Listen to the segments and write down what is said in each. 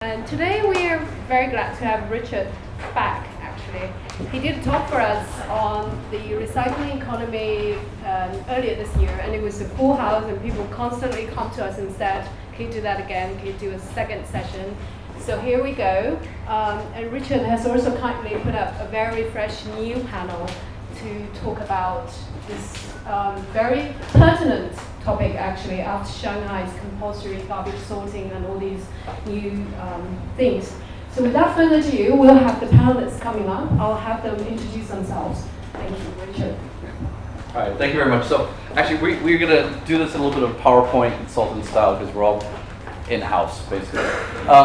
And today we are very glad to have Richard back, actually. He did a talk for us on the recycling economy earlier this year, and it was a full house, and people constantly come to us and said, can you do that again? Can you do a second session? So here we go. And Richard has also kindly put up a very fresh new panel to talk about this very pertinent topic, actually, after Shanghai's compulsory garbage sorting and all these new things. So without further ado, we'll have the panelists coming up. I'll have them introduce themselves. Thank you, Richard. All right, thank you very much. So actually, we're going to do this in a little bit of PowerPoint consultant style because we're all in-house, basically.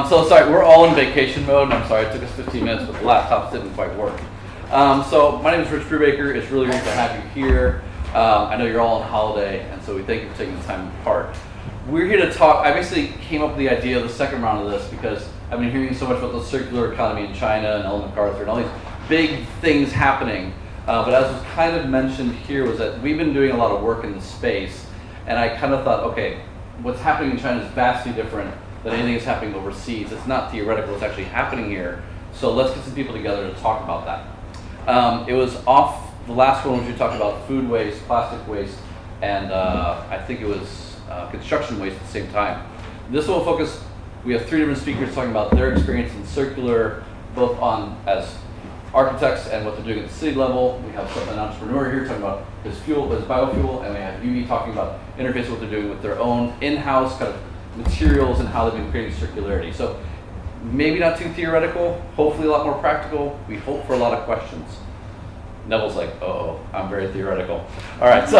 So sorry, we're all in vacation mode. I'm sorry, it took us 15 minutes, but the laptops didn't quite work. So my name is Rich Brubaker. It's really great to have you here. I know you're all on holiday, and so we thank you for taking the time apart. We're here to talk. I basically came up with the idea of the second round of this because I've been hearing so much about the circular economy in China and Ellen MacArthur and all these big things happening. But as was kind of mentioned here was that we've been doing a lot of work in this space, and I kind of thought, okay, what's happening in China is vastly different than anything that's happening overseas. It's not theoretical, it's actually happening here. So let's get some people together to talk about that. It was off the last one, which we talked about food waste, plastic waste, and I think it was construction waste at the same time. This will focus, we have three different speakers talking about their experience in circular, both on as architects and what they're doing at the city level. We have an entrepreneur here talking about his biofuel, and we have Aiyou talking about interface what they're doing with their own in-house kind of materials and how they've been creating circularity. So maybe not too theoretical, hopefully a lot more practical. We hope for a lot of questions. Neville's like, uh-oh, I'm very theoretical. All right, so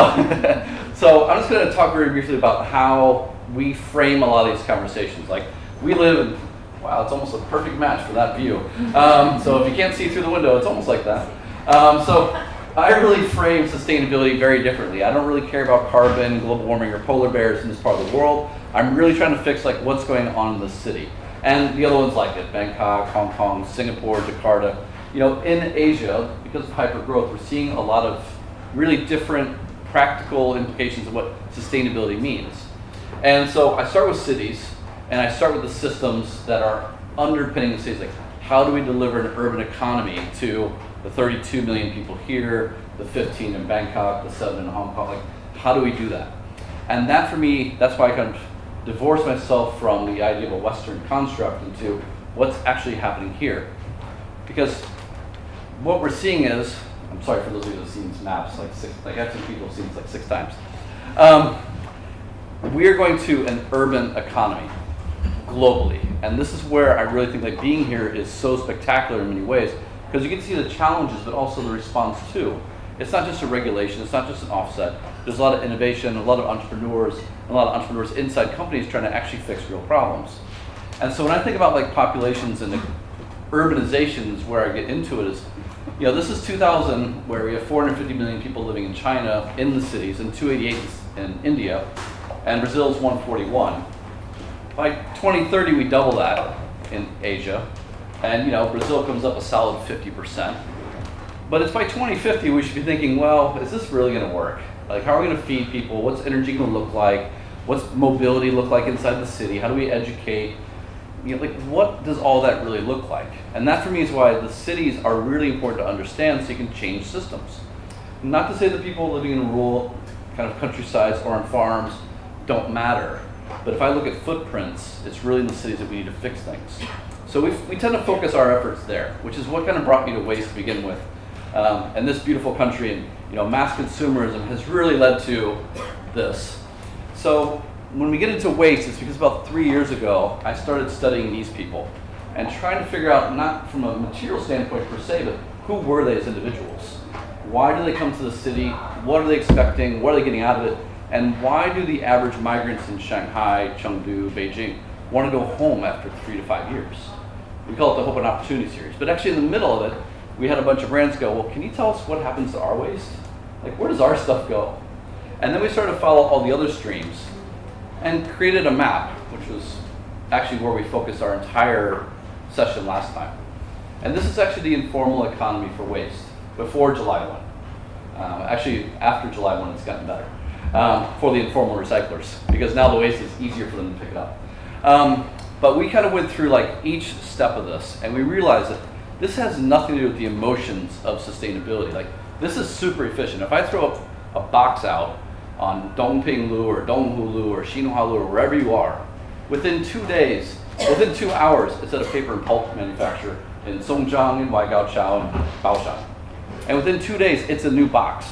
so I'm just going to talk very briefly about how we frame a lot of these conversations. Like, we live in, wow, it's almost a perfect match for that view. So if you can't see through the window, it's almost like that. So I really frame sustainability very differently. I don't really care about carbon, global warming, or polar bears in this part of the world. I'm really trying to fix like what's going on in the city. And the other ones like it, Bangkok, Hong Kong, Singapore, Jakarta. You know, in Asia, because of hyper growth, we're seeing a lot of really different practical implications of what sustainability means. And so I start with cities, and I start with the systems that are underpinning the cities. Like, how do we deliver an urban economy to the 32 million people here, the 15 in Bangkok, the 7 in Hong Kong? Like, how do we do that? And that, for me, that's why I kind of divorce myself from the idea of a Western construct into what's actually happening here. Because what we're seeing is, I'm sorry for those of you that have seen these maps, I've seen people have seen this like 6 times. We are going to an urban economy globally. And this is where I really think like being here is so spectacular in many ways, because you get to see the challenges, but also the response too. It's not just a regulation, it's not just an offset. There's a lot of innovation, a lot of entrepreneurs, and a lot of entrepreneurs inside companies trying to actually fix real problems. And so when I think about like populations and the urbanizations, where I get into it is, you know, this is 2000, where we have 450 million people living in China in the cities, and 288 in India, and Brazil is 141. By 2030, we double that in Asia, and you know, Brazil comes up a solid 50%. But it's by 2050 we should be thinking, well, is this really going to work? Like, how are we going to feed people? What's energy going to look like? What's mobility look like inside the city? How do we educate? You know, like, what does all that really look like? And that for me is why the cities are really important to understand, so you can change systems. Not to say that people living in rural kind of countrysides or on farms don't matter, but if I look at footprints, it's really in the cities that we need to fix things. So we tend to focus our efforts there, which is what kind of brought me to waste to begin with. And this beautiful country, and you know, mass consumerism has really led to this. So when we get into waste, it's because about 3 years ago, I started studying these people and trying to figure out, not from a material standpoint per se, but who were they as individuals? Why do they come to the city? What are they expecting? What are they getting out of it? And why do the average migrants in Shanghai, Chengdu, Beijing want to go home after 3 to 5 years? We call it the Hope and Opportunity series. But actually in the middle of it, we had a bunch of brands go, well, can you tell us what happens to our waste? Like, where does our stuff go? And then we started to follow all the other streams and created a map, which was actually where we focused our entire session last time. And this is actually the informal economy for waste before July 1. Actually, after July 1, it's gotten better for the informal recyclers, because now the waste is easier for them to pick it up. But we kind of went through like each step of this, and we realized that this has nothing to do with the emotions of sustainability. Like, this is super efficient. If I throw a box out on Dongping Lu or Donghu Lu or Xinhua Lu or wherever you are, within 2 days, within 2 hours, it's at a paper and pulp manufacturer in Songjiang, in Waigaoqiao, and Baoshan. And within 2 days, it's a new box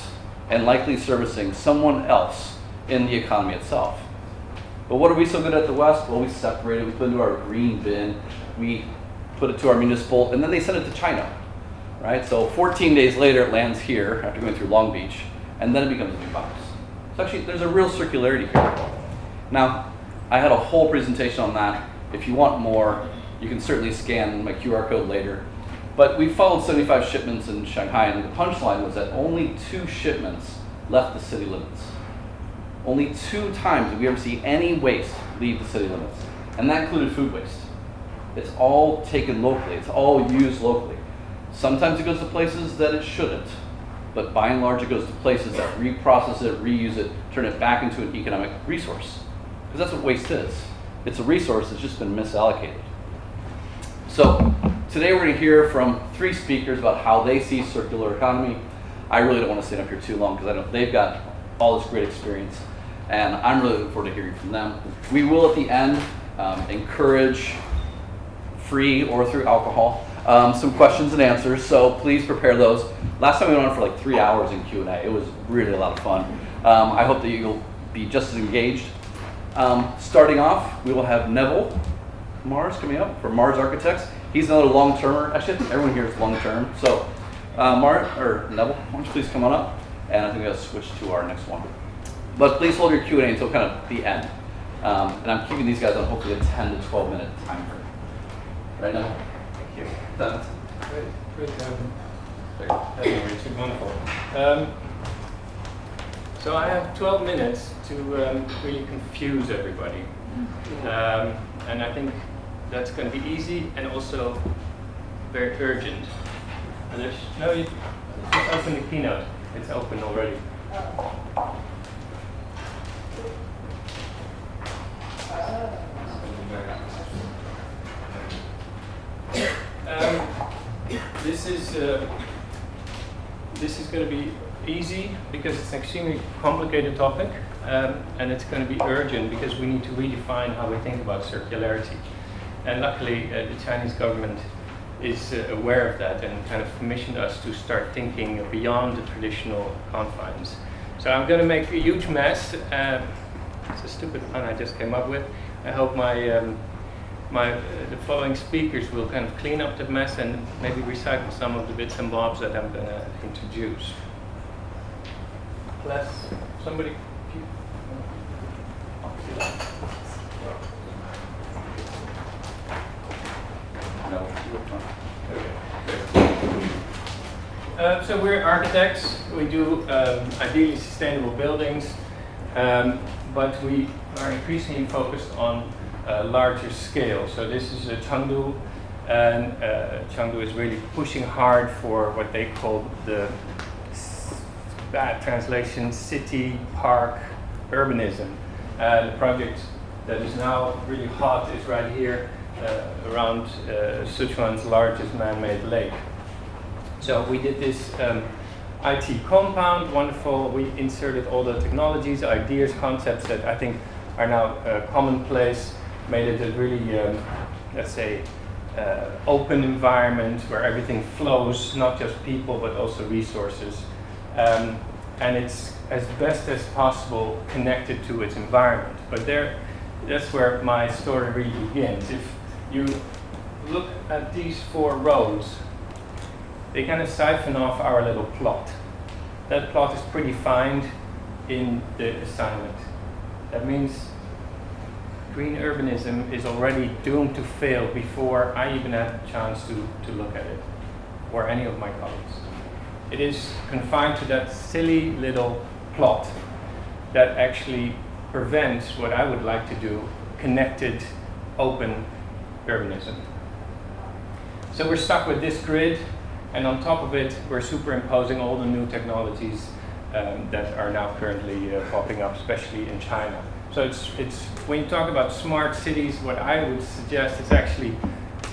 and likely servicing someone else in the economy itself. But what are we so good at the West? Well, we separate it, we put it into our green bin, we put it to our municipal, and then they send it to China, right? So 14 days later, it lands here after going through Long Beach, and then it becomes a new box. So actually, there's a real circularity here. Now, I had a whole presentation on that. If you want more, you can certainly scan my QR code later. But we followed 75 shipments in Shanghai, and the punchline was that only 2 shipments left the city limits. Only 2 times did we ever see any waste leave the city limits, and that included food waste. It's all taken locally, it's all used locally. Sometimes it goes to places that it shouldn't, but by and large it goes to places that reprocess it, reuse it, turn it back into an economic resource. Because that's what waste is. It's a resource that's just been misallocated. So today we're going to hear from 3 speakers about how they see circular economy. I really don't want to stand up here too long because I know they've got all this great experience, and I'm really looking forward to hearing from them. We will at the end encourage, free or through alcohol, some questions and answers, so please prepare those. Last time we went on for like 3 hours in Q&A. It was really a lot of fun. I hope that you'll be just as engaged. Starting off, we will have Neville Mars coming up from Mars Architects. He's another long-termer. Actually, I think everyone here is long-term. So Neville, why don't you please come on up? And I think we'll switch to our next one. But please hold your Q&A until kind of the end. And I'm keeping these guys on hopefully a 10 to 12 minute time frame. Right now? Thank you. That's Great Richard, wonderful. So I have 12 minutes to really confuse everybody. And I think that's going to be easy and also very urgent. And you just open the keynote. It's open already. This is going to be easy because it's an extremely complicated topic, and it's going to be urgent because we need to redefine how we think about circularity. And luckily, the Chinese government is aware of that and kind of commissioned us to start thinking beyond the traditional confines. So I'm going to make a huge mess. It's a stupid pun I just came up with. I hope the following speakers will kind of clean up the mess and maybe recycle some of the bits and bobs that I'm going to introduce. Plus, somebody. So we're architects. We do ideally sustainable buildings, but we are increasingly focused on larger scale. So this is Chengdu, and Chengdu is really pushing hard for what they call the bad translation, city park urbanism. The project that is now really hot is right here around Sichuan's largest man-made lake. So we did this IT compound, wonderful. We inserted all the technologies, ideas, concepts that I think are now commonplace, made it a really, let's say, open environment where everything flows, not just people, but also resources. And it's as best as possible connected to its environment. But that's where my story really begins. If you look at these 4 rows, they kind of siphon off our little plot. That plot is predefined in the assignment. That means green urbanism is already doomed to fail before I even had a chance to look at it, or any of my colleagues. It is confined to that silly little plot that actually prevents what I would like to do, connected, open urbanism. So we're stuck with this grid, and on top of it, we're superimposing all the new technologies that are now currently popping up, especially in China. So it's when you talk about smart cities, what I would suggest is actually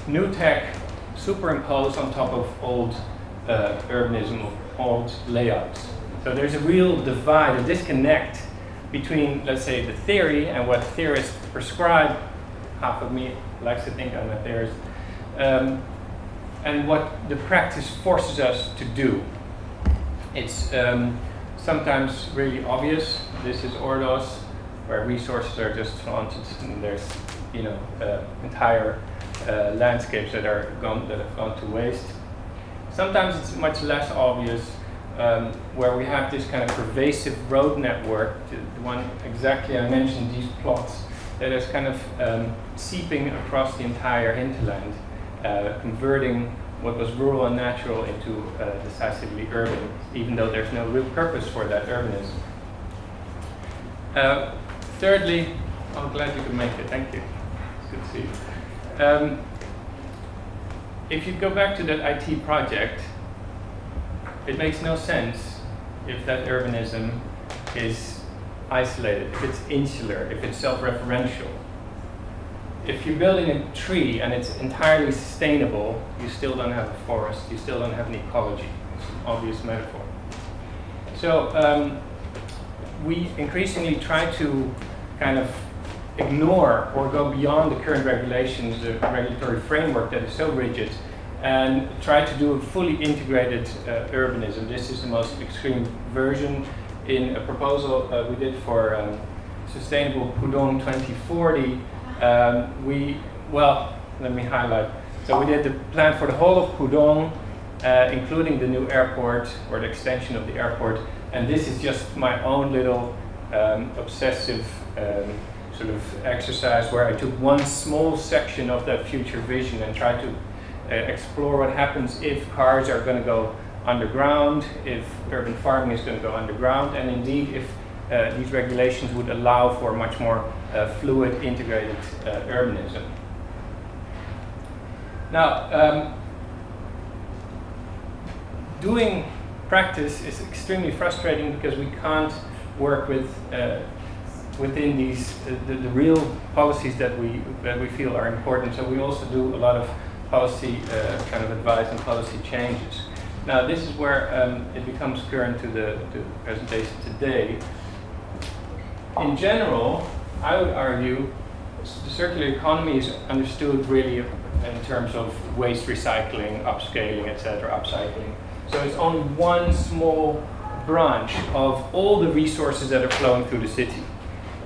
new tech superimposed on top of old urbanism, of old layouts. So there's a real divide, a disconnect between, let's say, the theory and what theorists prescribe. Half of me likes to think I'm a theorist. And what the practice forces us to do. It's sometimes really obvious. This is Ordos, where resources are just flaunted, and there's, you know, entire landscapes that have gone to waste. Sometimes it's much less obvious, where we have this kind of pervasive road network, the one exactly I mentioned, these plots, that is kind of seeping across the entire hinterland, converting what was rural and natural into decisively urban, even though there's no real purpose for that urbanism. Thirdly, I'm glad you could make it, thank you. It's good to see you. If you go back to that IT project, it makes no sense if that urbanism is isolated, if it's insular, if it's self-referential. If you're building a tree and it's entirely sustainable, you still don't have a forest, you still don't have an ecology. It's an obvious metaphor. So we increasingly try to kind of ignore or go beyond the current regulations, the regulatory framework that is so rigid, and try to do a fully integrated urbanism. This is the most extreme version in a proposal we did for Sustainable Pudong 2040. Let me highlight. So we did the plan for the whole of Pudong, including the new airport or the extension of the airport. And this is just my own little obsessive sort of exercise where I took one small section of that future vision and tried to explore what happens if cars are going to go underground, if urban farming is going to go underground, and indeed if these regulations would allow for much more fluid, integrated urbanism. Now, doing practice is extremely frustrating because we can't work with within these the real policies that we feel are important. So we also do a lot of policy kind of advice and policy changes. Now, this is where it becomes current to the presentation today. In general, I would argue the circular economy is understood really in terms of waste recycling, upscaling, etc., upcycling. So it's only one small branch of all the resources that are flowing through the city.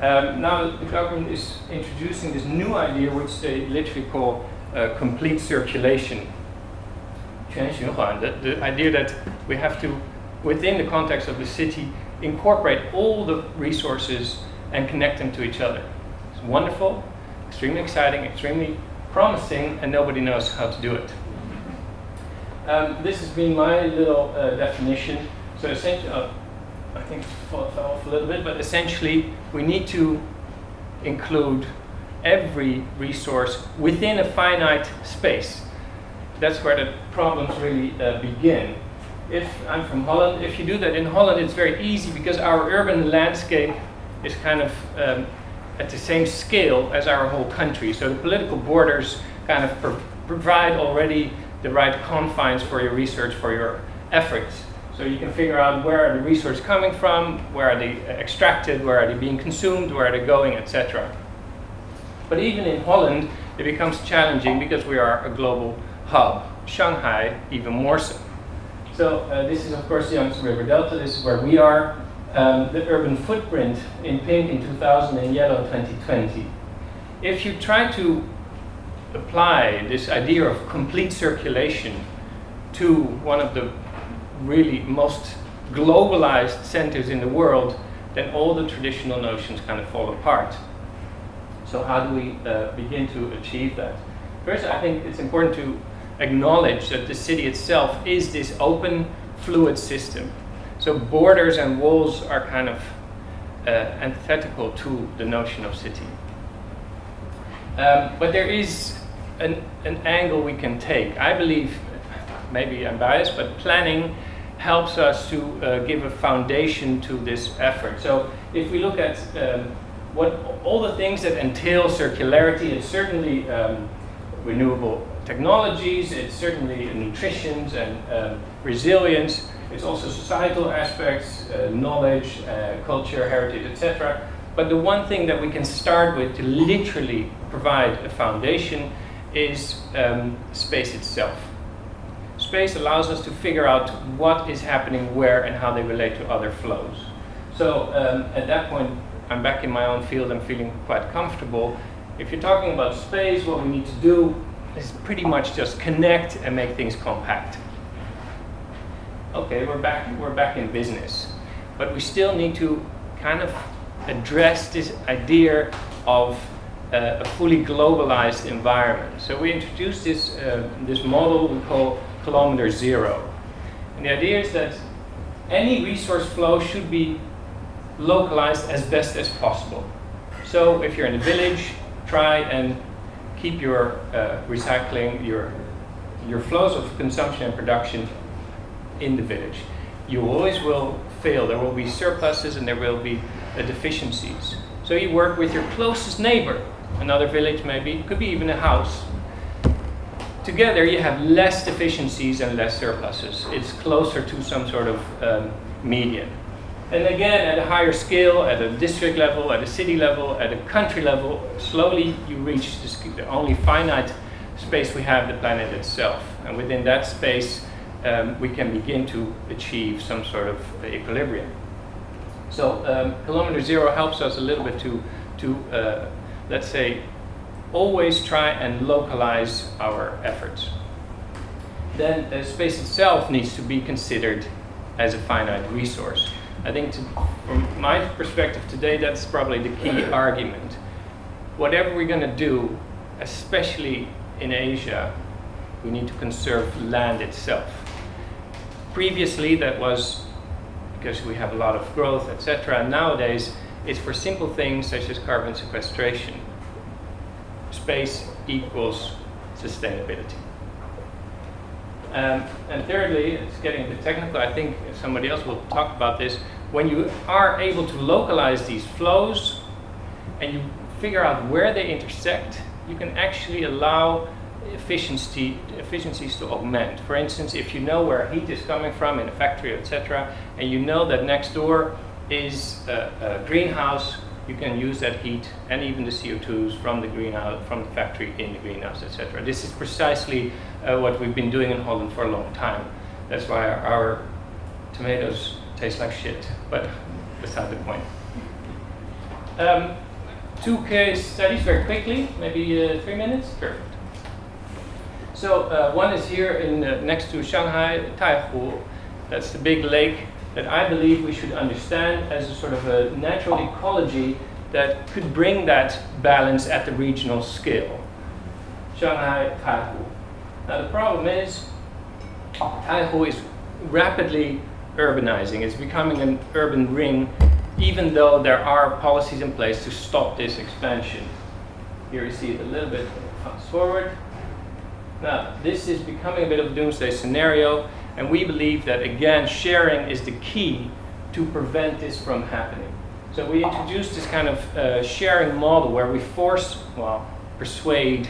Now the government is introducing this new idea, which they literally call complete circulation. 全循环, the idea that we have to, within the context of the city, incorporate all the resources and connect them to each other. It's wonderful, extremely exciting, extremely promising, and nobody knows how to do it. This has been my little definition. So essentially, I think it fell off a little bit, but essentially we need to include every resource within a finite space. That's where the problems really begin. If I'm from Holland, if you do that in Holland, it's very easy because our urban landscape is kind of at the same scale as our whole country. So the political borders kind of provide already the right confines for your research, for your efforts. So you can figure out where are the resources coming from, where are they extracted, where are they being consumed, where are they going, etc. But even in Holland, it becomes challenging because we are a global hub. Shanghai, even more so. So this is, of course, the Yangtze River Delta. This is where we are. The urban footprint in pink in 2000 and yellow 2020. If you try to apply this idea of complete circulation to one of the really most globalized centers in the world, then all the traditional notions kind of fall apart. So how do we begin to achieve that? First, I think it's important to acknowledge that the city itself is this open, fluid system. So borders and walls are kind of antithetical to the notion of city. But there is an angle we can take. I believe, maybe I'm biased, but planning helps us to give a foundation to this effort. So if we look at all the things that entail circularity. It's certainly renewable technologies, it's certainly nutrition and resilience, it's also societal aspects, knowledge, culture, heritage, etc. But the one thing that we can start with to literally provide a foundation is space itself. Space allows us to figure out what is happening where and how they relate to other flows. So at that point, I'm back in my own field, I'm feeling quite comfortable. If you're talking about space, what we need to do is pretty much just connect and make things compact. Okay, we're back in business. But we still need to kind of address this idea of a fully globalized environment. So we introduced this model we call Kilometre Zero. And the idea is that any resource flow should be localized as best as possible. So if you're in a village, try and keep your recycling, your flows of consumption and production in the village. You always will fail. There will be surpluses and there will be deficiencies. So you work with your closest neighbor, another village maybe, could be even a house. Together you have less deficiencies and less surpluses. It's closer to some sort of median. And again, at a higher scale, at a district level, at a city level, at a country level, slowly you reach the only finite space we have, the planet itself. And within that space, we can begin to achieve some sort of equilibrium. So Kilometre Zero helps us a little bit to let's say, always try and localize our efforts. Then the space itself needs to be considered as a finite resource. I think from my perspective today, that's probably the key argument. Whatever we're going to do, especially in Asia, we need to conserve land itself. Previously, that was because we have a lot of growth, etc. Nowadays, it's for simple things such as carbon sequestration. Space equals sustainability. And thirdly, it's getting a bit technical, I think somebody else will talk about this. When you are able to localize these flows and you figure out where they intersect, you can actually allow efficiencies to augment. For instance, if you know where heat is coming from in a factory, etc., and you know that next door is a greenhouse, you can use that heat and even the CO2s from the greenhouse, from the factory in the greenhouse, etc. This is precisely what we've been doing in Holland for a long time. That's why our tomatoes taste like shit, but that's not the point. 2 case studies very quickly, maybe 3 minutes? Perfect. So one is here in next to Shanghai, Taihu. That's the big lake that I believe we should understand as a sort of a natural ecology that could bring that balance at the regional scale. Shanghai, Taihu. Now the problem is, Taihu is rapidly urbanizing. It's becoming an urban ring, even though there are policies in place to stop this expansion. Here you see it a little bit fast forward. Now, this is becoming a bit of a doomsday scenario, and we believe that, again, sharing is the key to prevent this from happening. So we introduced this kind of sharing model where we persuade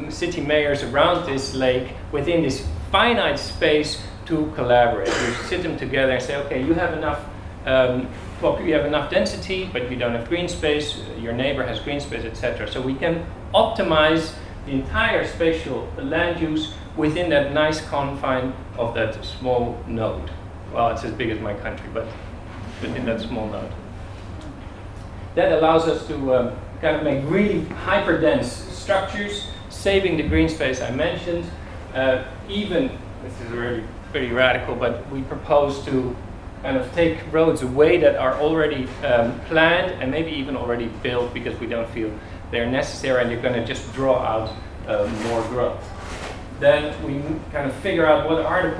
city mayors around this lake within this finite space to collaborate. We sit them together and say, okay, you have enough you have enough density, but you don't have green space, your neighbor has green space, etc. So we can optimize the entire spatial land use within that nice confine of that small node. Well, it's as big as my country, but within that small node. That allows us to kind of make really hyper-dense structures, saving the green space I mentioned. Even, this is really pretty radical, but we propose to kind of take roads away that are already planned and maybe even already built because we don't feel they're necessary and they're going to just draw out more growth. Then we kind of figure out what are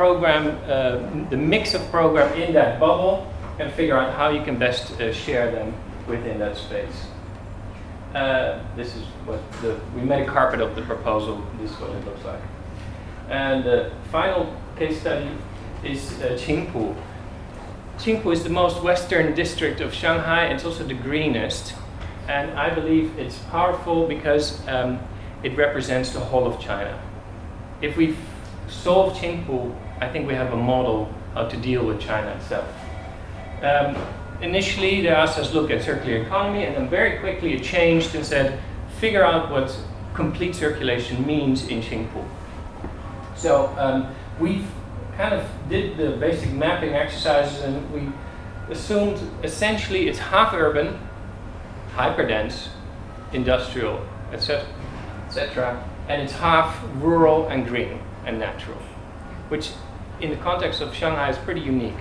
the mix of program in that bubble and figure out how you can best share them within that space. This is what we made a carpet of the proposal. This is what it looks like. And the final case study is Qingpu. Qingpu is the most western district of Shanghai. It's also the greenest. And I believe it's powerful because it represents the whole of China. If we solve Qingpu, I think we have a model how to deal with China itself. Initially, they asked us to look at circular economy, and then very quickly it changed and said, figure out what complete circulation means in Qingpu. So we kind of did the basic mapping exercises, and we assumed essentially it's half urban, hyperdense, industrial, etc., and it's half rural and green and natural, which in the context of Shanghai is pretty unique.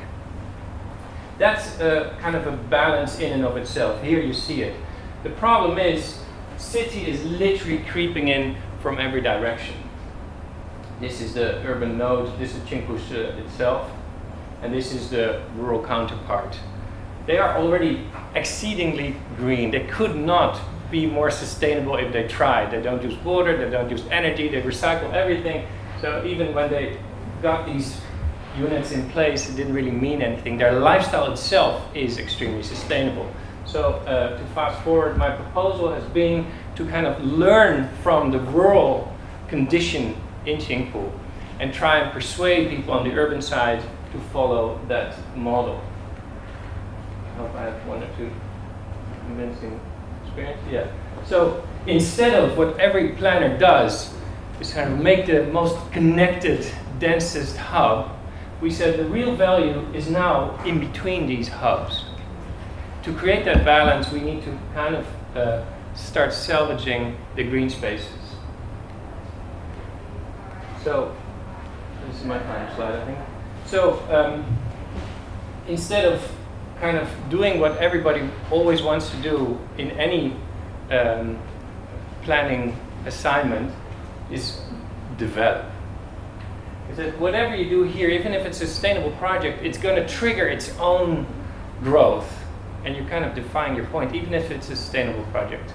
That's kind of a balance in and of itself. Here you see it. The problem is, city is literally creeping in from every direction. This is the urban node, this is Qingpu itself, and this is the rural counterpart. They are already exceedingly green. They could not be more sustainable if they tried. They don't use water, they don't use energy, they recycle everything. So even when they got these units in place, it didn't really mean anything. Their lifestyle itself is extremely sustainable. So to fast forward, my proposal has been to kind of learn from the rural condition in Qingpu and try and persuade people on the urban side to follow that model. I hope I have one or two convincing experience. Yeah. So instead of what every planner does is kind of make the most connected, densest hub, we said the real value is now in between these hubs. To create that balance, we need to kind of start salvaging the green spaces. So, this is my final slide, I think. So, instead of kind of doing what everybody always wants to do in any planning assignment, is develop. Is that whatever you do here, even if it's a sustainable project, it's going to trigger its own growth. And you're kind of defying your point, even if it's a sustainable project.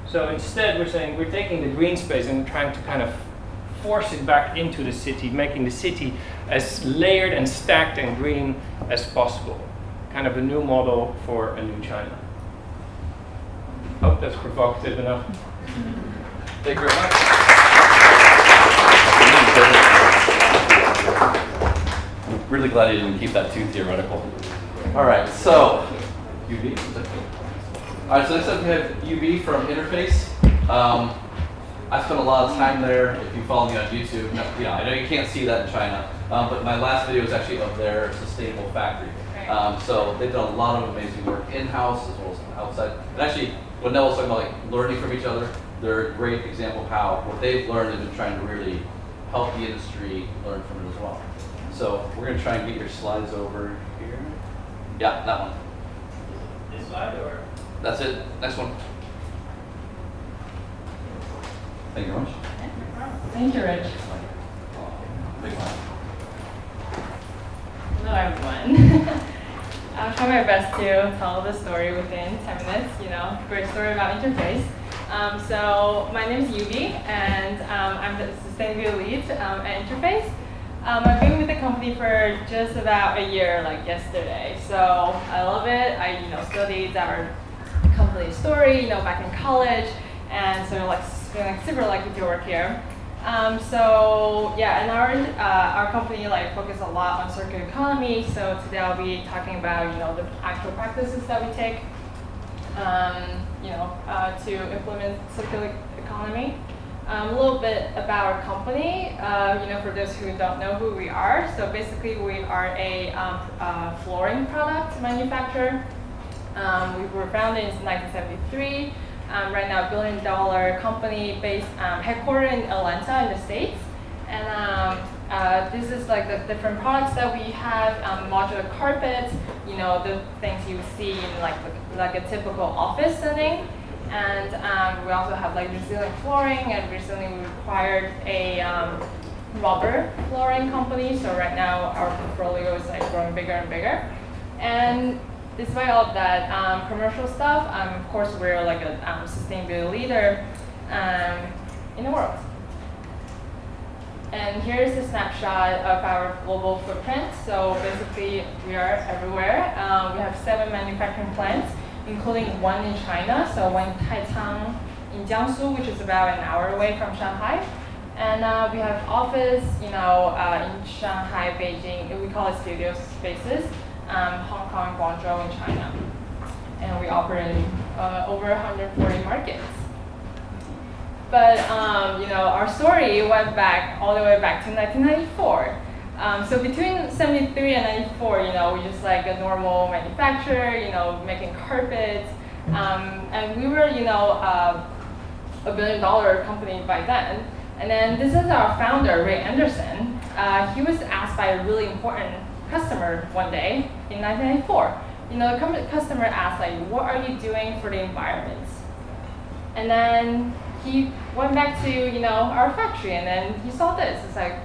So instead, we're saying we're taking the green space and trying to kind of force it back into the city, making the city as layered and stacked and green as possible. Kind of a new model for a new China. Hope that's provocative enough. Thank you very much. I'm really glad you didn't keep that too theoretical. All right, so UV. All right, so next up we have UV from Interface. I spent a lot of time there. If you follow me on YouTube, I know you can't see that in China, but my last video was actually of their sustainable factory. So they've done a lot of amazing work in-house as well as outside. And actually, when Nell was talking about like learning from each other, they're a great example of how what they've learned and been trying to really help the industry learn from it as well. So we're going to try and get your slides over here. Yeah, that one. This slide or? That's it. Next one. Thank you very much. Thank you, Rich. Big one. Hello, everyone. I'll try my best to tell the story within 10 minutes. Great story about Interface. So my name is Yubi, and I'm the sustainability lead at Interface. I've been with the company for just about a year, like yesterday. So I love it. I studied our company story, back in college, and so super lucky to work here. So yeah, and our company focus a lot on circular economy. So today I'll be talking about the actual practices that we take to implement circular economy. A little bit about our company, for those who don't know who we are. So basically we are a flooring product manufacturer. We were founded in 1973. Right now, $1 billion company based headquartered in Atlanta in the States. And this is like the different products that we have, modular carpets, the things you see in like a typical office setting. And we also have resilient flooring, and recently we acquired a rubber flooring company. So right now our portfolio is growing bigger and bigger. And despite all of that commercial stuff, of course we're a sustainability leader in the world. And here's a snapshot of our global footprint. So basically, we are everywhere. We have 7 manufacturing plants, including 1 in China. So 1 in Taicang in Jiangsu, which is about an hour away from Shanghai. And we have office, in Shanghai, Beijing. We call it studio spaces. Hong Kong, Guangzhou in China. And we operate in over 140 markets. But our story went back all the way back to 1994. So between 73 and 94, we just like a normal manufacturer, making carpets. And we were, a $1 billion company by then. And then this is our founder, Ray Anderson. He was asked by a really important customer one day in 1994. The customer asked, like, what are you doing for the environment? And then he went back to, our factory, and then he saw this. It's like,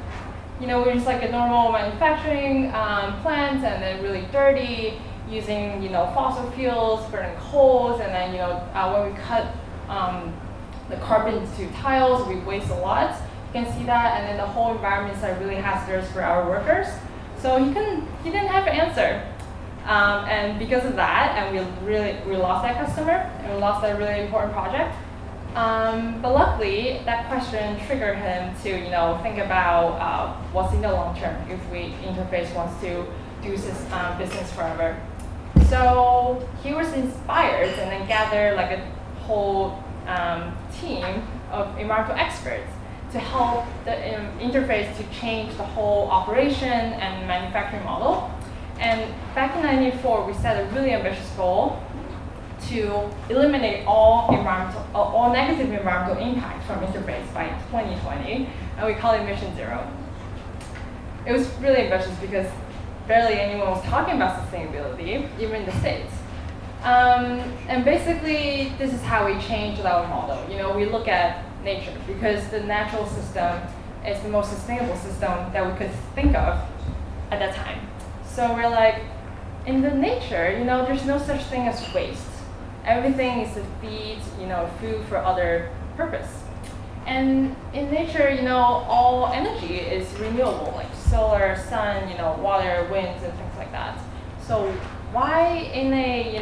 we're just like a normal manufacturing plant, and then really dirty, using, fossil fuels, burning coals, and then, when we cut the carbon into tiles, we waste a lot. You can see that, and then the whole environment is like really hazardous for our workers. So he didn't have an answer. And because of that, and we lost that customer, and we lost that really important project. But luckily, that question triggered him to think about what's in the long term if Interface wants to do this business forever. So he was inspired and then gathered like a whole team of environmental experts to help the Interface to change the whole operation and manufacturing model. And back in 1994, we set a really ambitious goal to eliminate all negative environmental impact from Interface by 2020, and we call it Mission Zero. It was really ambitious because barely anyone was talking about sustainability, even in the States. And basically, this is how we changed our model. We look at nature because the natural system is the most sustainable system that we could think of at that time. So we're like, in the nature, there's no such thing as waste. Everything is a feed, food for other purpose. And in nature, all energy is renewable, like solar, sun, water, winds, and things like that. So why in a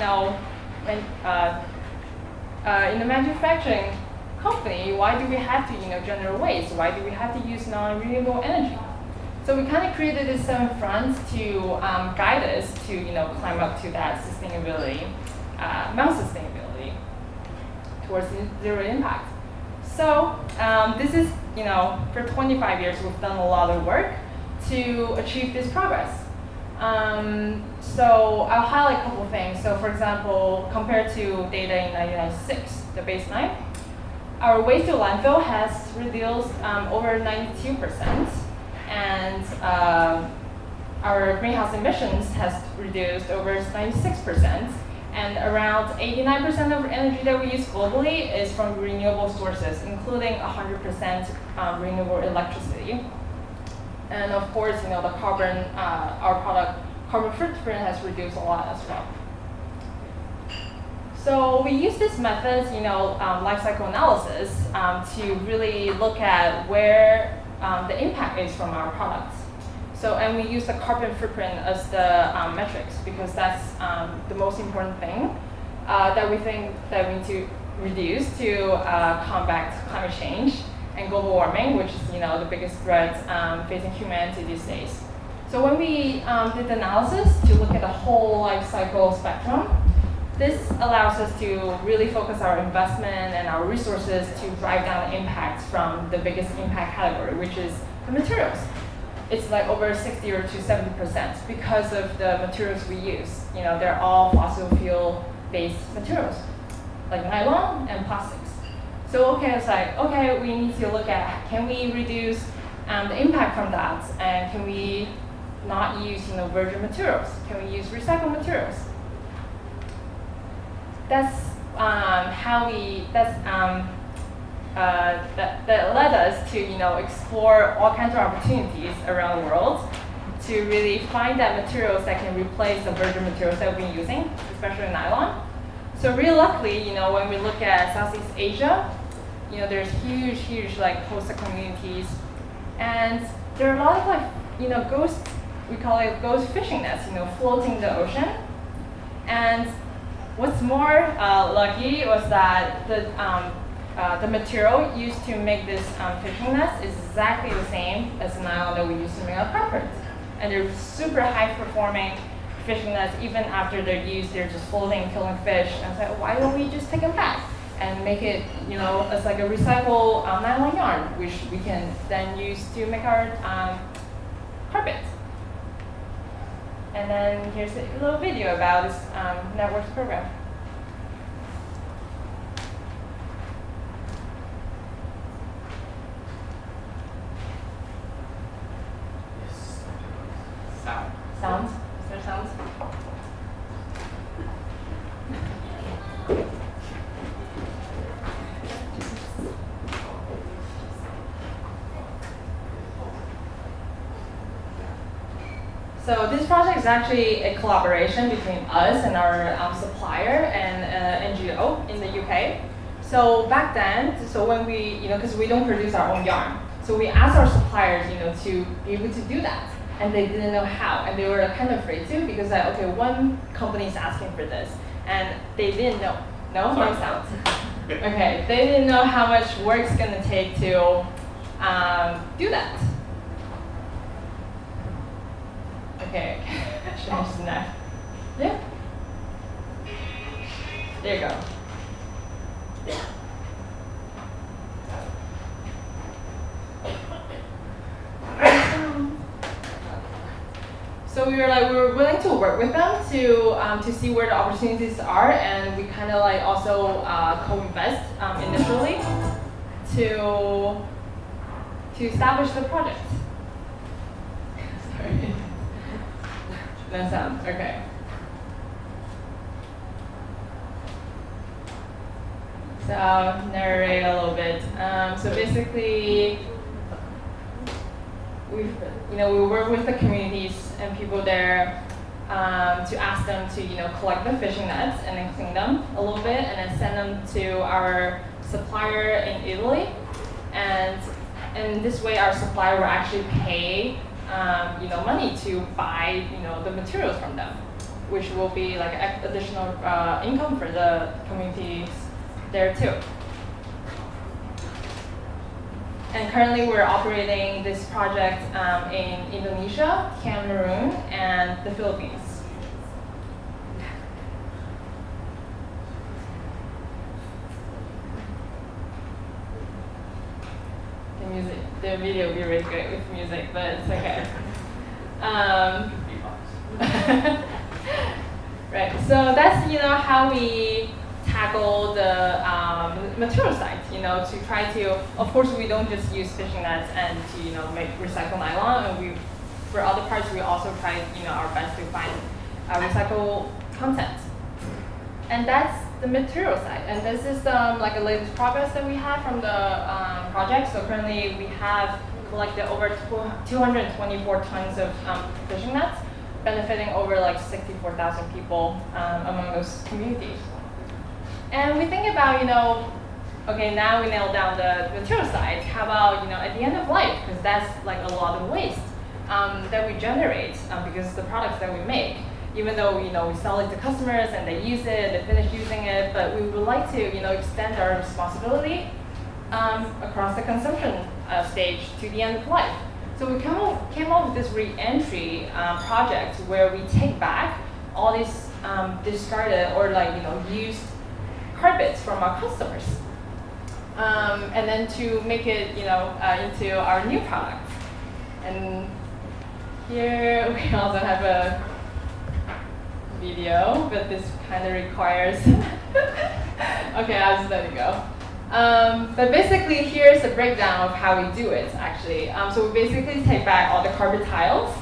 manufacturing company, why do we have to, generate waste? Why do we have to use non-renewable energy? So we kind of created these 7 fronts to guide us to, climb up to that sustainability, Mount Sustainability, towards zero impact. So this is, for 25 years, we've done a lot of work to achieve this progress. So I'll highlight a couple of things. So for example, compared to data in 1996, the baseline, our waste to landfill has reduced over 92%, and our greenhouse emissions has reduced over 96%, and around 89% of energy that we use globally is from renewable sources, including 100% renewable electricity. And of course, the carbon, our product carbon footprint has reduced a lot as well. So we use this method, life cycle analysis, to really look at where the impact is from our products. So, and we use the carbon footprint as the metrics because that's the most important thing that we think that we need to reduce to combat climate change and global warming, which is the biggest threat facing humanity these days. So when we did the analysis to look at the whole life cycle spectrum, this allows us to really focus our investment and our resources to drive down the impact from the biggest impact category, which is the materials. It's like over 60 or to 70% because of the materials we use. They're all fossil fuel-based materials, like nylon and plastics. So it's like, okay, we need to look at, can we reduce the impact from that? And can we not use virgin materials? Can we use recycled materials? That's that led us to explore all kinds of opportunities around the world to really find that materials that can replace the virgin materials that we've been using, especially nylon. So really luckily, when we look at Southeast Asia, there's huge like coastal communities And there are a lot of like, ghost, we call it ghost fishing nets, floating in the ocean. And what's more lucky was that the material used to make this fishing nets is exactly the same as the nylon that we use to make our carpet. And they're super high performing fishing nets. Even after they're used, they're just floating, killing fish. And I said, why don't we just take them back and make it, as like a recycled nylon yarn, which we can then use to make our carpet. And then here's a little video about this networks program. Sounds? Is there sounds? So this project is actually a collaboration between us and our supplier and NGO in the UK. So back then, when we, because we don't produce our own yarn, so we asked our suppliers, to be able to do that. And they didn't know how, and they were kind of afraid to, because okay, one company is asking for this, and they didn't know. No sounds. Okay, they didn't know how much work it's gonna take to do that. Okay, should I just that? Yeah. There you go. So we were willing to work with them to see where the opportunities are, and we kind of also co-invest initially to establish the project. Sorry. No sound. Okay. So I'll narrate a little bit. So basically, we work with the communities and people there to ask them to collect the fishing nets and then clean them a little bit and then send them to our supplier in Italy. And in this way, our supplier will actually pay money to buy the materials from them, which will be like additional income for the communities there too. And currently we're operating this project in Indonesia, Cameroon, and the Philippines. The video will be really great with music, but it's okay. Right, so that's how we tackle the material side, to try to, of course we don't just use fishing nets and to make recycled nylon, and for other parts we also try our best to find recycled content. And that's the material side, and this is like the latest progress that we have from the project. So currently we have collected over 224 tons of fishing nets, benefiting over 64,000 people among those communities. And we think about, okay, now we nailed down the material side. How about, at the end of life? Because that's a lot of waste that we generate because the products that we make. Even though, we sell it to customers and they use it, they finish using it, but we would like to, extend our responsibility across the consumption stage to the end of life. So we came up with this re-entry project where we take back all these discarded or used carpets from our customers, and then to make it into our new product. And here we also have a video, but this kind of requires okay, I'll just let it go. But basically here's a breakdown of how we do it actually. So we basically take back all the carpet tiles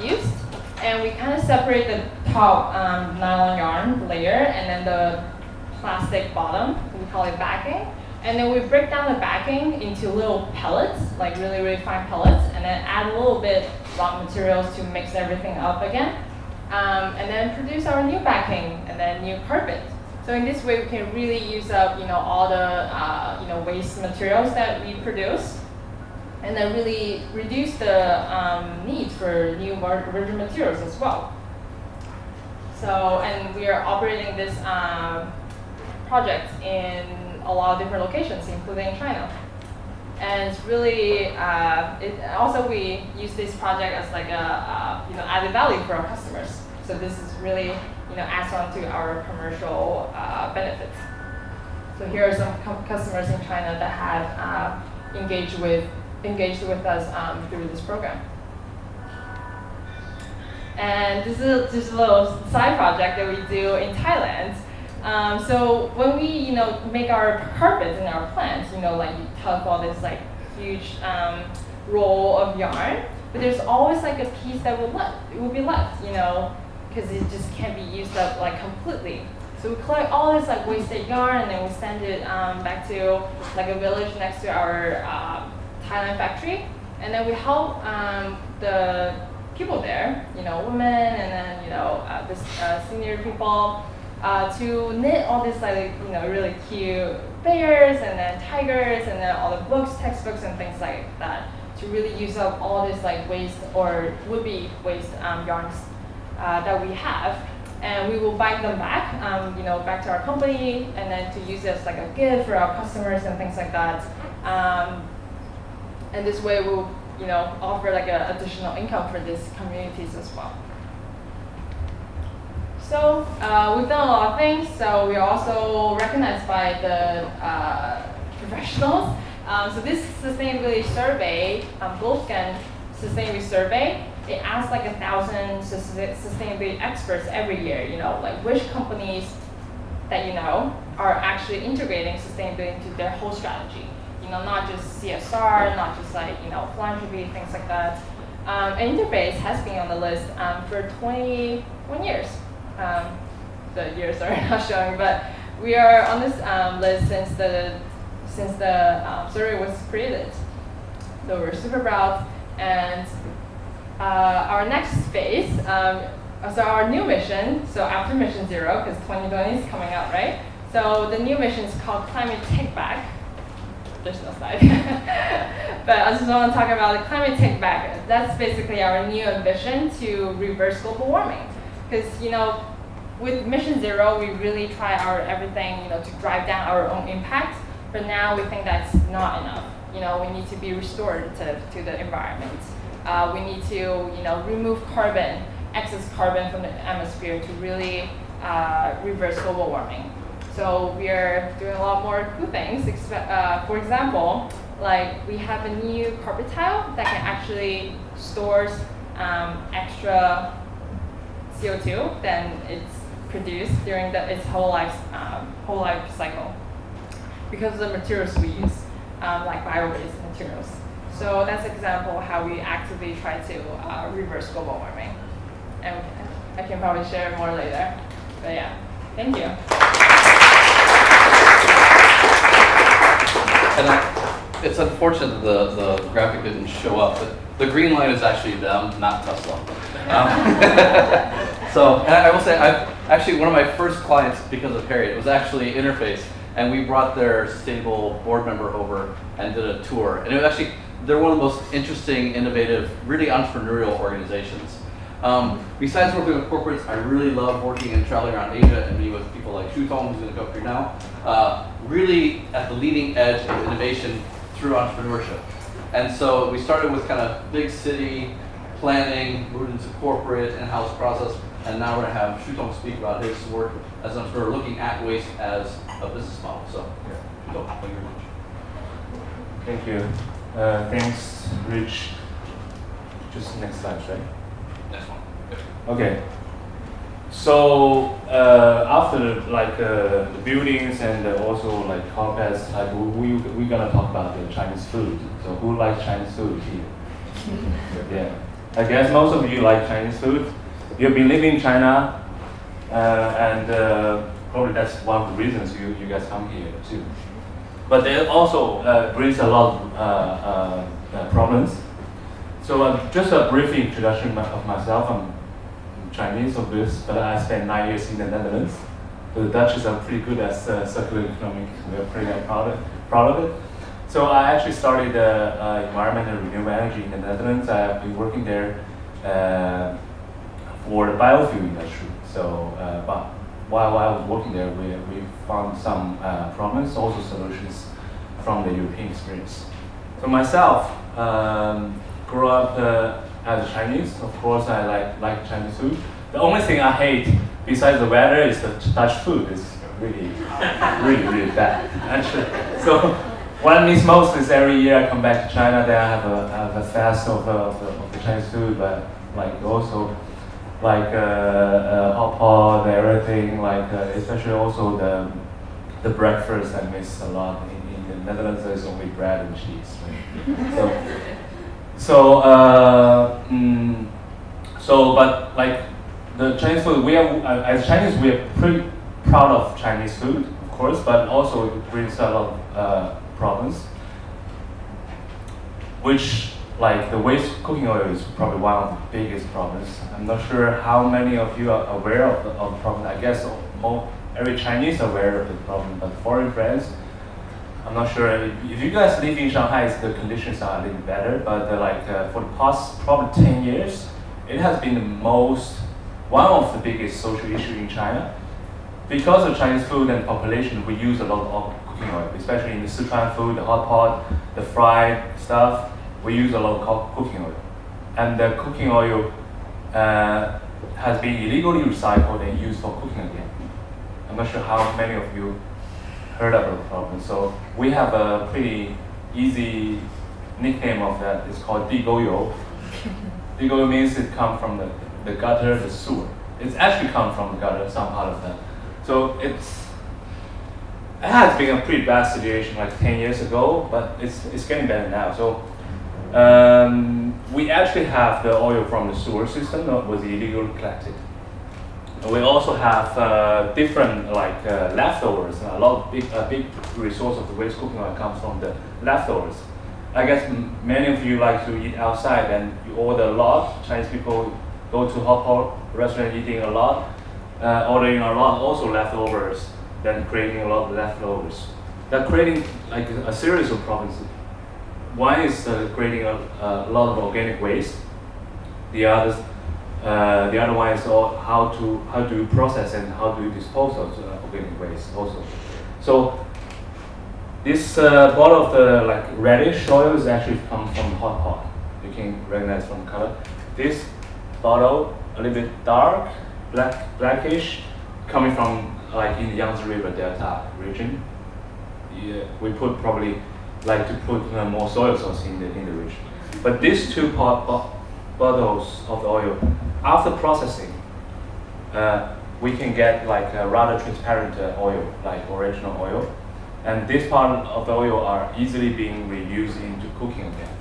used, and we kind of separate the top nylon yarn layer and then the plastic bottom, we call it backing. And then we break down the backing into little pellets, like really, really fine pellets, and then add a little bit raw materials to mix everything up again. And then produce our new backing and then new carpet. So in this way, we can really use up, all the, waste materials that we produce. and then really reduce the need for new virgin materials as well. So, and we are operating this project in a lot of different locations, including China. And it's really, also we use this project as like a added value for our customers. So this is really adds on to our commercial benefits. So here are some customers in China that have engaged with us through this program. And this is just a little side project that we do in Thailand. So when we, make our carpets in our plants, like you tuck all this like huge roll of yarn, but there's always like a piece that will be left, because it just can't be used up like completely. So we collect all this like wasted yarn and then we send it back to like a village next to our Thailand factory, and then we help the people there, women and then this senior people to knit all this like really cute bears and then tigers and then all the books, textbooks and things like that, to really use up all this like waste or would-be waste yarns that we have, and we will bind them back, back to our company, and then to use it as like a gift for our customers and things like that. And this way we'll offer like an additional income for these communities as well. So we've done a lot of things. So we are also recognized by the professionals. So this sustainability survey, GlobeScan sustainability survey, it asks like 1,000 sustainability experts every year. Like which companies that are actually integrating sustainability into their whole strategy. Not just CSR, not just like philanthropy, things like that. And Interface has been on the list for 21 years. The years are not showing, but we are on this list since the survey was created. So we're super proud. And our next phase, so our new mission. So after Mission Zero, because 2020 is coming out, right? So the new mission is called Climate Take Back. There's no slide. But I just want to talk about the Climate Take Back. That's basically our new ambition to reverse global warming. Because, with Mission Zero, we really try our everything, to drive down our own impact. But now we think that's not enough. We need to be restorative to the environment. We need to, remove carbon, excess carbon from the atmosphere to really reverse global warming. So we are doing a lot more cool things. For example, like we have a new carpet tile that can actually store extra CO2 than it's produced during its whole life cycle, because of the materials we use, like bio-based materials. So that's an example of how we actively try to reverse global warming. And I can probably share more later. But yeah, thank you. And it's unfortunate that the graphic didn't show up, but the green line is actually them, not Tesla. And I will say, actually one of my first clients, because of Harriet, was actually Interface, and we brought their sustainable board member over and did a tour. And it was actually, they're one of the most interesting, innovative, really entrepreneurial organizations. Besides working with corporates, I really love working and traveling around Asia and meeting with people like Shutong, who's going to go up here now, really at the leading edge of innovation through entrepreneurship. And so we started with kind of big city planning, moved into corporate in-house process, and now we're going to have Shutong speak about his work as an entrepreneur looking at waste as a business model. So, Shutong, thank you very much. Thank you. Thanks, Rich. Just next slide, right? Next one. Okay. So after the buildings and also like carpets, we're gonna talk about the Chinese food. So who likes Chinese food here? Yeah. I guess most of you like Chinese food. You've been living in China, and probably that's one of the reasons you guys come here too. But it also brings a lot of problems. So just a brief introduction of myself. I'm Chinese, obvious, but I spent 9 years in the Netherlands. The Dutch is pretty good at circular economy. We're pretty proud of it. So I actually started environment and renewable energy in the Netherlands. I've been working there for the biofuel industry. So, but while I was working there, we found some problems, also solutions from the European experience. So myself, grew up as a Chinese. Of course, I like Chinese food. The only thing I hate besides the weather is the Dutch food. It's really, really bad, actually. So what I miss most is every year I come back to China, then I have a fest of the Chinese food, but like also like hot pot, everything, like especially also the breakfast I miss a lot. In the Netherlands, there's only bread and cheese. Right? So but like the Chinese food, we are as Chinese, we are pretty proud of Chinese food, of course, but also it brings a lot of problems, which like the waste cooking oil is probably one of the biggest problems. I'm not sure how many of you are aware of the problem. I guess every Chinese are aware of the problem, but foreign friends, I'm not sure if you guys live in Shanghai, the conditions are a little better. But for the past probably 10 years, it has been one of the biggest social issues in China. Because of Chinese food and population, we use a lot of cooking oil, especially in the Sichuan food, the hot pot, the fried stuff. We use a lot of cooking oil, and the cooking oil has been illegally recycled and used for cooking again. I'm not sure how many of you heard of the problem. So we have a pretty easy nickname of that. It's called digoyo. Digoyo means it comes from the gutter, the sewer. It's actually come from the gutter, some part of that. So it has been a pretty bad situation like 10 years ago, but it's getting better now. So we actually have the oil from the sewer system that was illegally collected. We also have different leftovers. A big resource of the waste cooking oil comes from the leftovers. I guess many of you like to eat outside, and you order a lot. Chinese people go to hot pot restaurant eating a lot, ordering a lot, also leftovers, then creating a lot of leftovers. They're creating like a series of problems. One is creating a lot of organic waste. The other one is how do you process and how do you dispose of organic waste also. So this bottle of the reddish oil is actually comes from hot pot. You can recognize from color. This bottle a little bit dark, blackish, coming from in the Yangtze River Delta region. Yeah, we probably like to put more soy sauce in the region. But these two bottles of the oil, after processing, we can get a rather transparent oil, like original oil. And this part of the oil are easily being reused into cooking again.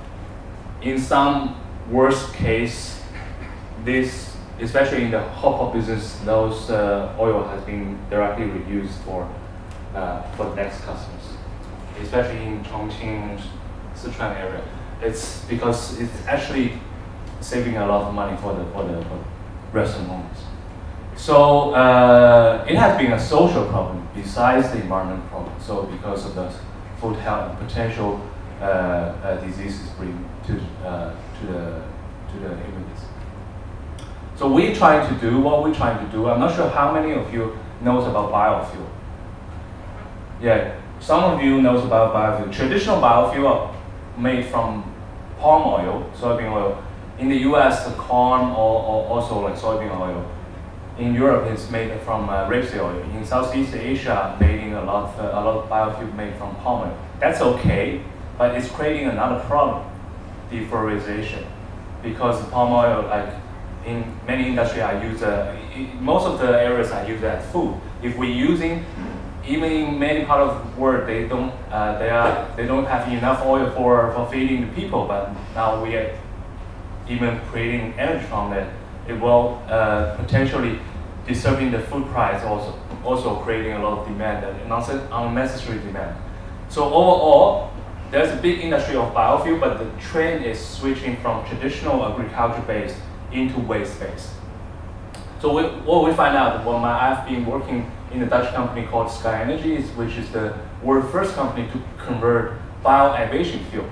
In some worst case, this, especially in the hot pot business, those oil has been directly reused for the next customers, especially in Chongqing, Sichuan area. It's because it's actually saving a lot of money for the restaurant owners. So it has been a social problem besides the environmental problem. So because of the food health and potential diseases bring to the humans. So what we're trying to do. I'm not sure how many of you knows about biofuel. Yeah, some of you knows about biofuel. Traditional biofuel are made from palm oil, soybean oil. In the US, the corn or also soybean oil. In Europe, it's made from rapeseed oil. In Southeast Asia, making a lot of biofuel made from palm oil. That's okay, but it's creating another problem, deforestation, because palm oil, in many industries, I use most of the areas I use as food. If we're using, even in many parts of the world, they don't have enough oil for feeding the people. But now we are even creating energy from it. It will potentially disturbing the food price, also creating a lot of demand, unnecessary demand. So overall, there's a big industry of biofuel, but the trend is switching from traditional agriculture-based into waste-based. So what we find out, I've been working in a Dutch company called SkyNRG, which is the world's first company to convert bioaviation fuel.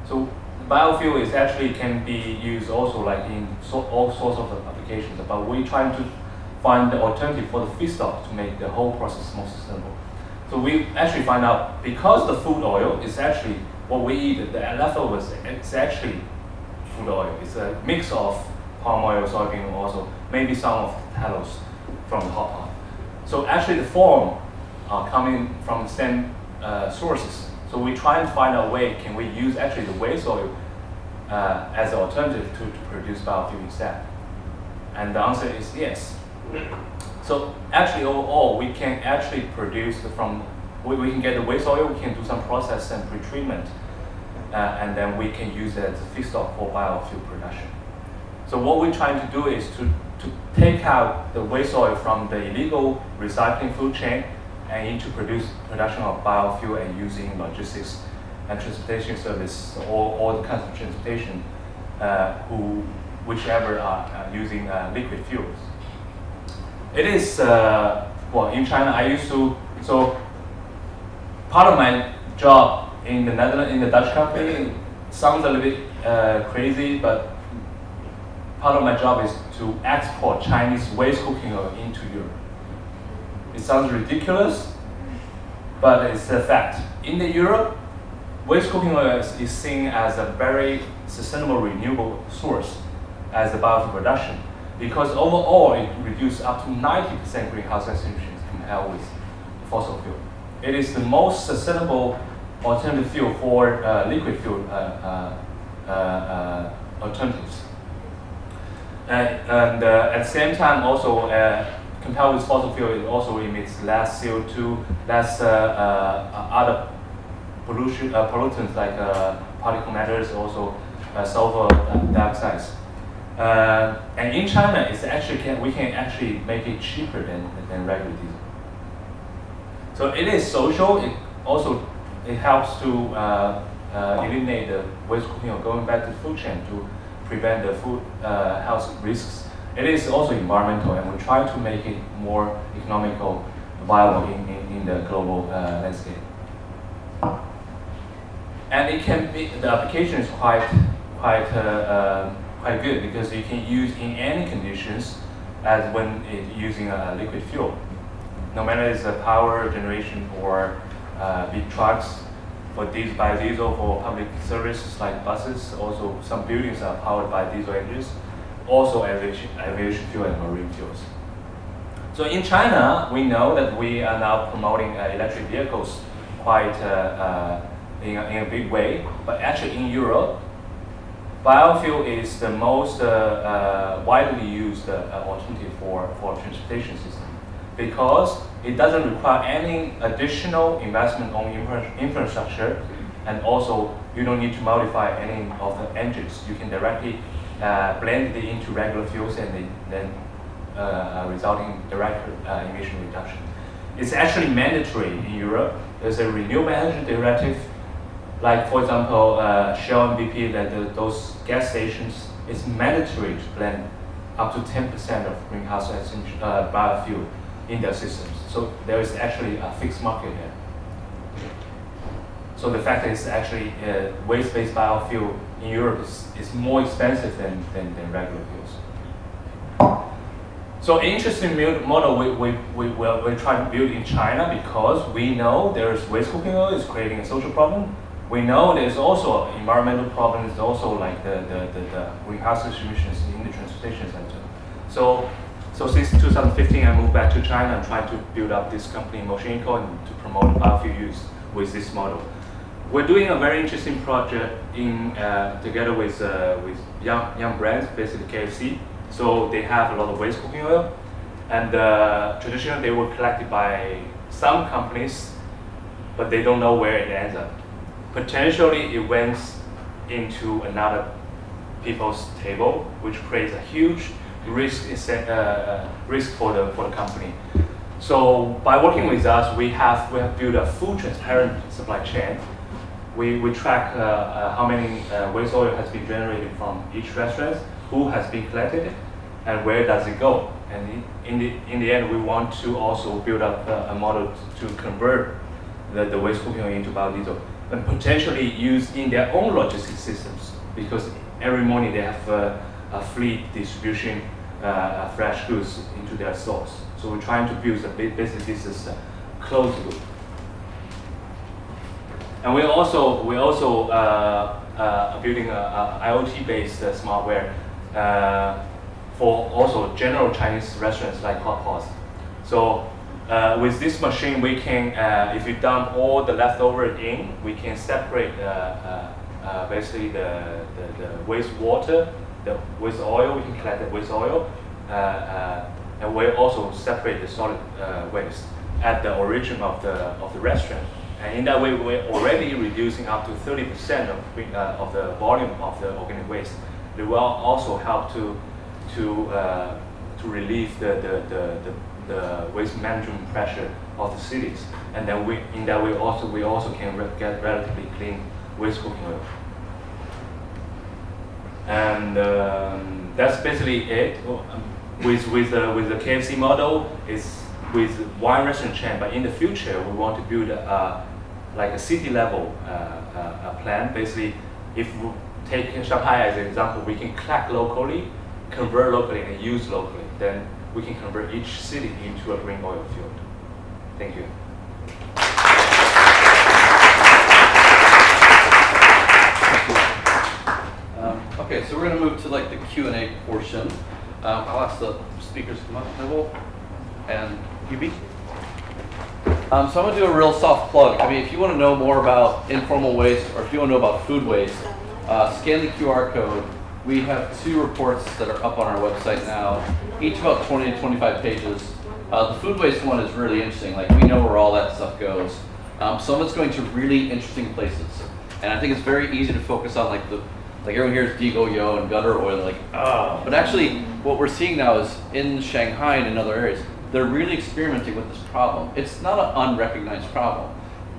So biofuel is actually can be used also like in all sorts of applications, but we're trying to find the alternative for the feedstock to make the whole process more sustainable. So we actually find out because the food oil is actually what we eat, the leftovers, it's actually food oil. It's a mix of palm oil, soybean, and also maybe some of tallows from the hot pot. So actually the form are coming from the same sources. So we try and find a way, can we use actually the waste oil as an alternative to produce biofuel instead? And the answer is yes. So actually overall, we can actually produce we can get the waste oil, we can do some process and pretreatment, and then we can use it as a feedstock for biofuel production. So what we're trying to do is to take out the waste oil from the illegal recycling food chain and into production of biofuel and using logistics and transportation service, all the kinds of transportation, whichever are using liquid fuels. It is, well, in China, so part of my job in the Netherlands, in the Dutch company, sounds a little bit crazy, but part of my job is to export Chinese waste cooking oil into Europe. It sounds ridiculous, but it's a fact. In Europe, waste cooking oil is seen as a very sustainable, renewable source as a biofuel production, because overall it reduces up to 90% greenhouse gas emissions compared with fossil fuel. It is the most sustainable alternative fuel for liquid fuel alternatives. And at the same time, also compared with fossil fuel, it also emits less CO2, less other pollutants like particle matters, also sulfur dioxide. And in China, it's actually we can actually make it cheaper than regular diesel. So it is social. It helps to eliminate the waste cooking or going back to the food chain to prevent the food health risks. It is also environmental, and we try to make it more economical, viable in the global landscape. And it can be, the application is quite good because you can use in any conditions as when using a liquid fuel. No matter it's a power generation or big trucks, for biodiesel for public services like buses, also some buildings are powered by diesel engines, also aviation fuel and marine fuels. So in China, we know that we are now promoting electric vehicles quite in a big way, but actually in Europe, biofuel is the most widely used alternative for transportation system because it doesn't require any additional investment on infrastructure, and also you don't need to modify any of the engines. You can directly blend it into regular fuels and then resulting direct emission reduction. It's actually mandatory in Europe. There's a renewable energy directive. Like for example, Shell and BP, that those gas stations, it's mandatory to blend up to 10% of greenhouse gas biofuel in their systems. So there is actually a fixed market there. So the fact is actually waste-based biofuel in Europe is more expensive than regular fuels. So an interesting model we try to build in China because we know there's waste cooking oil is creating a social problem. We know there's also environmental problems, also like the greenhouse gas emissions in the transportation sector. So since 2015, I moved back to China and tried to build up this company, MotionECO, and to promote biofuel use with this model. We're doing a very interesting project together with young brands, basically KFC. So they have a lot of waste cooking oil, and traditionally they were collected by some companies, but they don't know where it ends up. Potentially it went into another people's table, which creates a huge risk for the company. So by working with us, we have built a full transparent supply chain. We track how many waste oil has been generated from each restaurant, who has been collected, and where does it go. And in the end, we want to also build up a model to convert the waste cooking oil into biodiesel. and potentially use in their own logistics systems, because every morning they have a fleet distribution fresh goods into their stores. So we're trying to build basically this is a closed loop. And we're also building a IoT-based smartware for also general Chinese restaurants like hot pots. So with this machine, we can, if you dump all the leftover in, we can separate basically the waste water, the waste oil. We can collect the waste oil, and we also separate the solid waste at the origin of the restaurant. And in that way, we're already reducing up to 30% of the volume of the organic waste. It will also help to relieve the waste management pressure of the cities. And then in that way we also can get relatively clean waste cooking oil. And that's basically it. With the KFC model, is with one restaurant chain, but in the future we want to build like a city level plan. Basically, if we take Shanghai as an example, we can collect locally, convert locally, and use locally. Then we can convert each city into a green oil field. Thank you. Okay, so we're going to move to like the Q&A portion. I'll ask the speakers to come up, Neville and UB. So I'm going to do a real soft plug. I mean, if you want to know more about informal waste, or if you want to know about food waste, scan the QR code. We have 2 reports that are up on our website now, each about 20 to 25 pages. The food waste one is really interesting. Like, we know where all that stuff goes. Some of it's going to really interesting places. And I think it's very easy to focus on like everyone hears Digo-Yo and gutter oil, like, oh. But actually, what we're seeing now is in Shanghai and in other areas, they're really experimenting with this problem. It's not an unrecognized problem.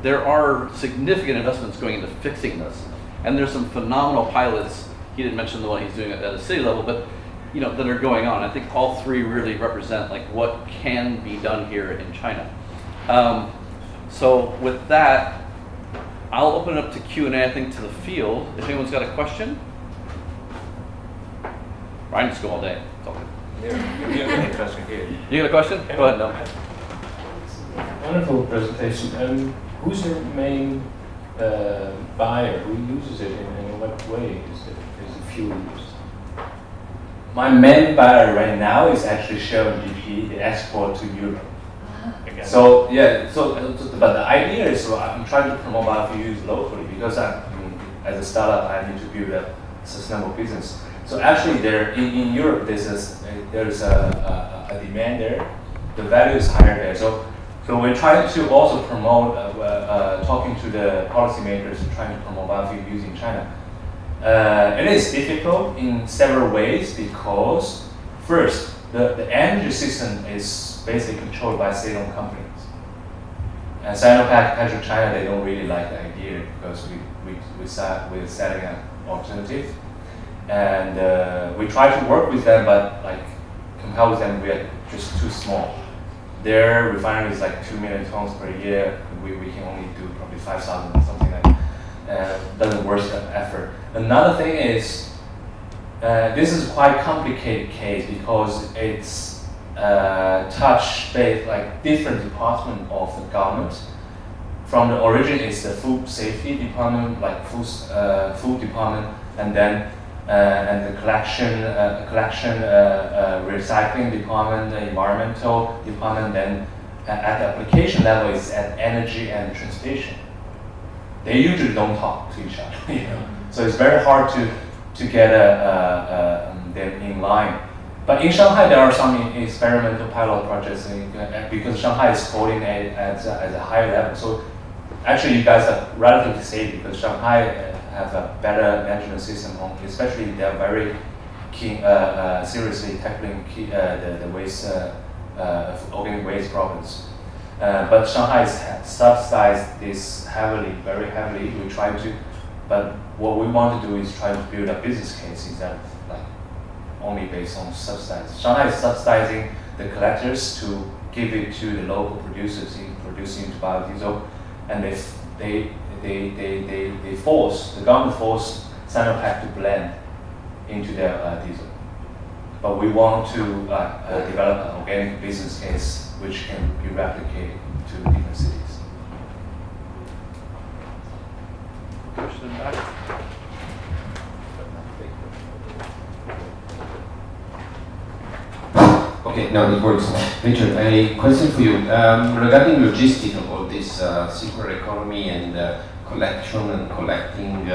There are significant investments going into fixing this. And there's some phenomenal pilots. He didn't mention the one he's doing at a city level, but that are going on. I think all 3 really represent like what can be done here in China. So with that, I'll open it up to Q&A, I think, to the field. If anyone's got a question. I can just go all day. It's all good. You have a question here. You got a question? Go ahead, no. Wonderful presentation. Who's your main buyer? Who uses it and in what way is it fuel used? My main buyer right now is actually Shell and BP. They export to Europe. Again. So yeah, but the idea is, I'm trying to promote biofuels locally, because as a startup, I need to build a sustainable business. So actually, in Europe, there is a demand there. The value is higher there. So we're trying to also promote, talking to the policymakers, trying to promote biofuel use in China. It is difficult in several ways, because first, the energy system is basically controlled by state-owned companies. And Sinopec, PetroChina, they don't really like the idea, because we're setting an alternative. And we try to work with them, but like compel them, we are just too small. Their refinery is like 2 million tons per year. We can only do probably 5,000, something like that. Doesn't worth the effort. Another thing is, this is quite complicated case, because it's touch base like different department of the government. From the origin is the food safety department, like food department, and then and the collection, recycling department, the environmental department. Then at the application level is at energy and transportation. They usually don't talk to each other, So it's very hard to get them in line. But in Shanghai, there are some experimental pilot projects, because Shanghai is coding at a higher level. So actually, you guys are relatively safe, because Shanghai have a better management system, especially they are very keen, seriously tackling the waste, organic waste problems. But Shanghai has subsidized this very heavily. We try to, but what we want to do is try to build a business case instead of like only based on subsidies. Shanghai is subsidizing the collectors to give it to the local producers in producing biodiesel, and the government forced Sinopec to blend into their diesel. But we want to develop an organic business case which can be replicated to different cities. Question in back. Okay, now it works. Richard, a question for you. Regarding logistics of all this circular economy and collection and collecting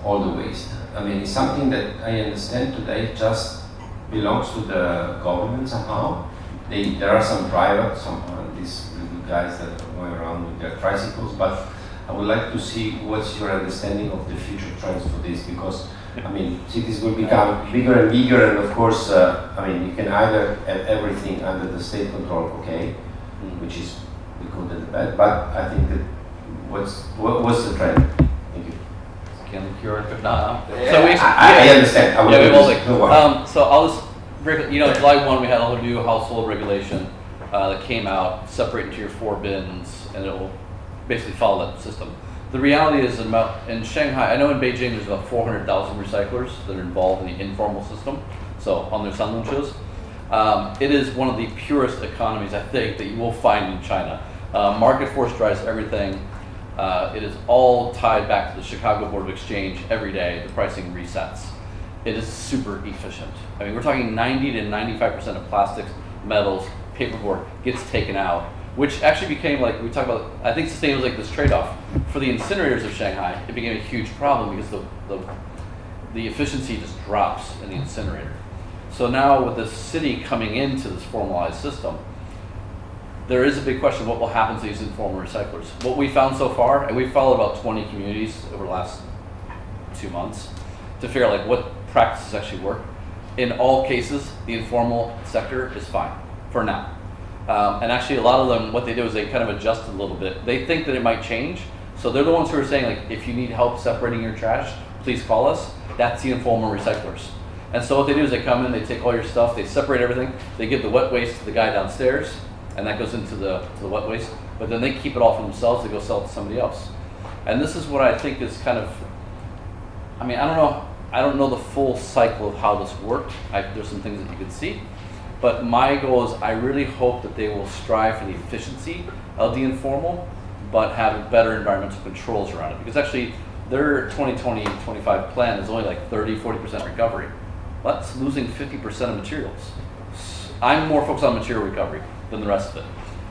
all the waste. I mean, it's something that I understand today just belongs to the government somehow. There are some private, these little guys that are going around with their tricycles, but I would like to see what's your understanding of the future trends for this, because I mean, cities will become bigger and bigger, and of course, I mean, you can either have everything under the state control, okay, which is the good and the bad, but I think that what's the trend? Thank you. Can cure it, but not. Yeah, So I understand. I Yeah, we will. no worries. So I'll just break. July 1, we had a whole new household regulation that came out, separate into your 4 bins, and it will basically follow that system. The reality is in Shanghai, I know in Beijing there's about 400,000 recyclers that are involved in the informal system, so on their Sanlunches. It is one of the purest economies, I think, that you will find in China. Market force drives everything. It is all tied back to the Chicago Board of Exchange every day. The pricing resets. It is super efficient. I mean, we're talking 90 to 95% of plastics, metals, paperboard gets taken out, which actually became, like we talked about, I think sustainability was like this trade-off. For the incinerators of Shanghai, it became a huge problem because the efficiency just drops in the incinerator. So now with the city coming into this formalized system, there is a big question, what will happen to these informal recyclers? What we found so far, and we've followed about 20 communities over the last 2 months to figure out like what practices actually work. In all cases, the informal sector is fine for now. And actually a lot of them, what they do is they kind of adjust a little bit. They think that it might change. So they're the ones who are saying like, if you need help separating your trash, please call us. That's the informal recyclers. And so what they do is they come in, they take all your stuff, they separate everything, they give the wet waste to the guy downstairs, and that goes into the wet waste. But then they keep it all for themselves, they go sell it to somebody else. And this is what I think is kind of, I mean, I don't know the full cycle of how this worked. There's some things that you can see. But my goal is I really hope that they will strive for the efficiency of the informal, but have better environmental controls around it. Because actually, their 2020-25 plan is only like 30-40% recovery. That's losing 50% of materials. I'm more focused on material recovery than the rest of it.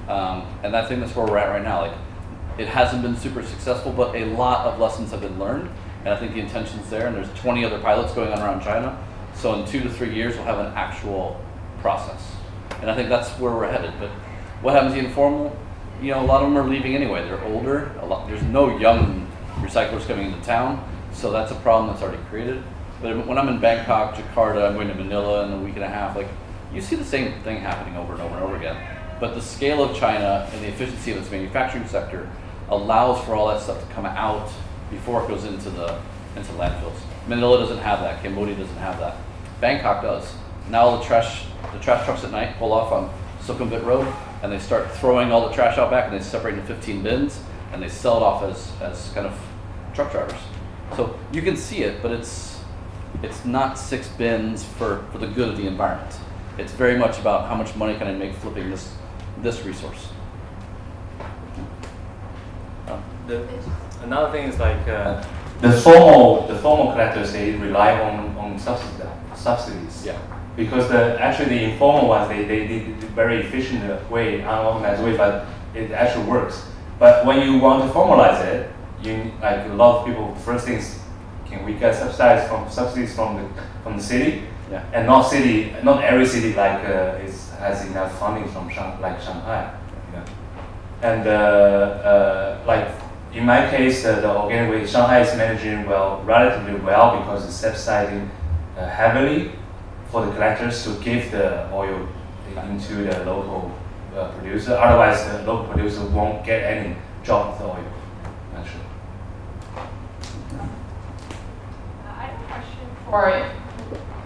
And I think that's where we're at right now. Like, it hasn't been super successful, but a lot of lessons have been learned. And I think the intention's there, and there's 20 other pilots going on around China. So in 2 to 3 years, we'll have an actual process. And I think that's where we're headed. But what happens to the informal? A lot of them are leaving anyway. They're older. There's no young recyclers coming into town. So that's a problem that's already created. But when I'm in Bangkok, Jakarta, I'm going to Manila in a week and a half, like, you see the same thing happening over and over and over again. But the scale of China and the efficiency of its manufacturing sector allows for all that stuff to come out before it goes into landfills. Manila doesn't have that. Cambodia doesn't have that. Bangkok does. Now the trash trucks at night pull off on Sukhumvit Road, and they start throwing all the trash out back, and they separate into 15 bins, and they sell it off as kind of truck drivers. So you can see it, but it's not 6 bins for the good of the environment. It's very much about how much money can I make flipping this resource. Another thing is like the formal collectors, they rely on subsidies. Yeah. Because the informal ones, they did a very efficient way, unorganized way, but it actually works. But when you want to formalize it, like a lot of people, first things, can we get subsidies from the city? Yeah. And not every city like has enough funding from Shanghai. Yeah. And like in my case, the organic waste, Shanghai is managing relatively well because it's subsidizing heavily for the collectors to give the oil into the local producer. Otherwise, the local producer won't get any job of the oil, actually. I have a question for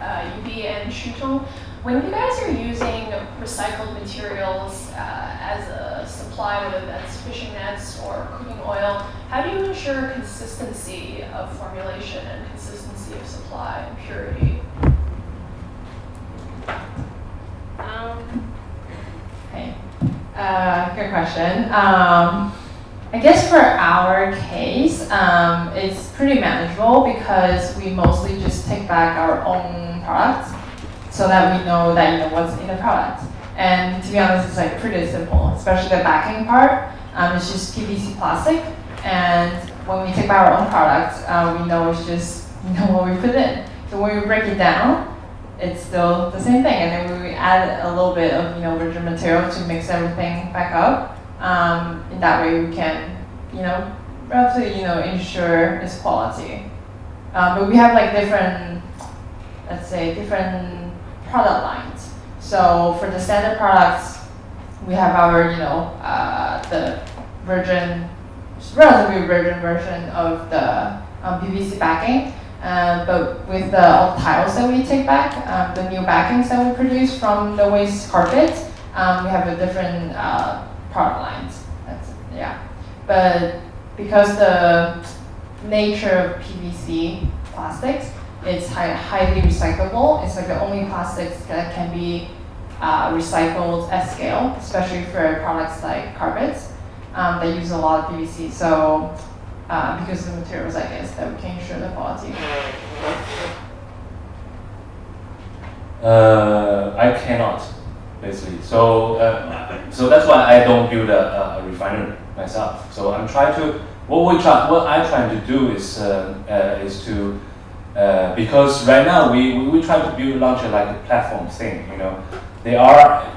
UB and Shutong. When you guys are using recycled materials as a supply, whether that's fishing nets or cooking oil, how do you ensure consistency of formulation and consistency of supply and purity? Okay, good question. I guess for our case, it's pretty manageable because we mostly just take back our own products so that we know that what's in the product. And to be honest, it's like pretty simple, especially the backing part. It's just PVC plastic, and when we take back our own products, we know it's just what we put in. So when we break it down, it's still the same thing, and then we add a little bit of virgin material to mix everything back up. In that way, we can roughly ensure its quality. But we have like different, let's say, different product lines. So for the standard products, we have our the relatively virgin version of the PVC backing. But with the tiles that we take back, the new backings that we produce from the waste carpet, we have a different product lines. But because the nature of PVC plastics is highly recyclable, it's like the only plastics that can be recycled at scale, especially for products like carpets that use a lot of PVC. So because of the materials, I guess, that we can ensure the quality. I cannot, basically. So that's why I don't build a refinery myself. So I'm trying to. What I'm trying to do is to because right now we try to launch like a platform thing. They are.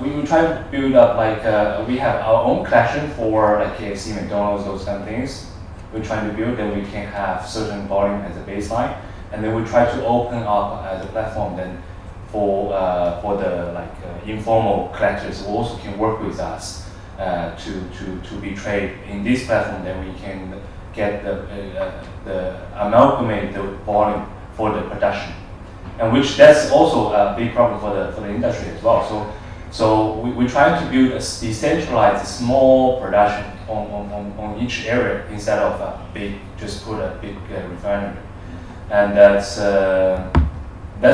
We try to build up like we have our own collection for like KFC, McDonald's, those kind of things. We're trying to build, then we can have certain volume as a baseline, and then we try to open up as a platform then for the informal collectors who also can work with us to be traded in this platform. Then we can get the amalgamate the volume for the production. And which that's also a big problem for the industry as well. So we're trying to build a decentralized small production on each area instead of just put a big refinery. And that's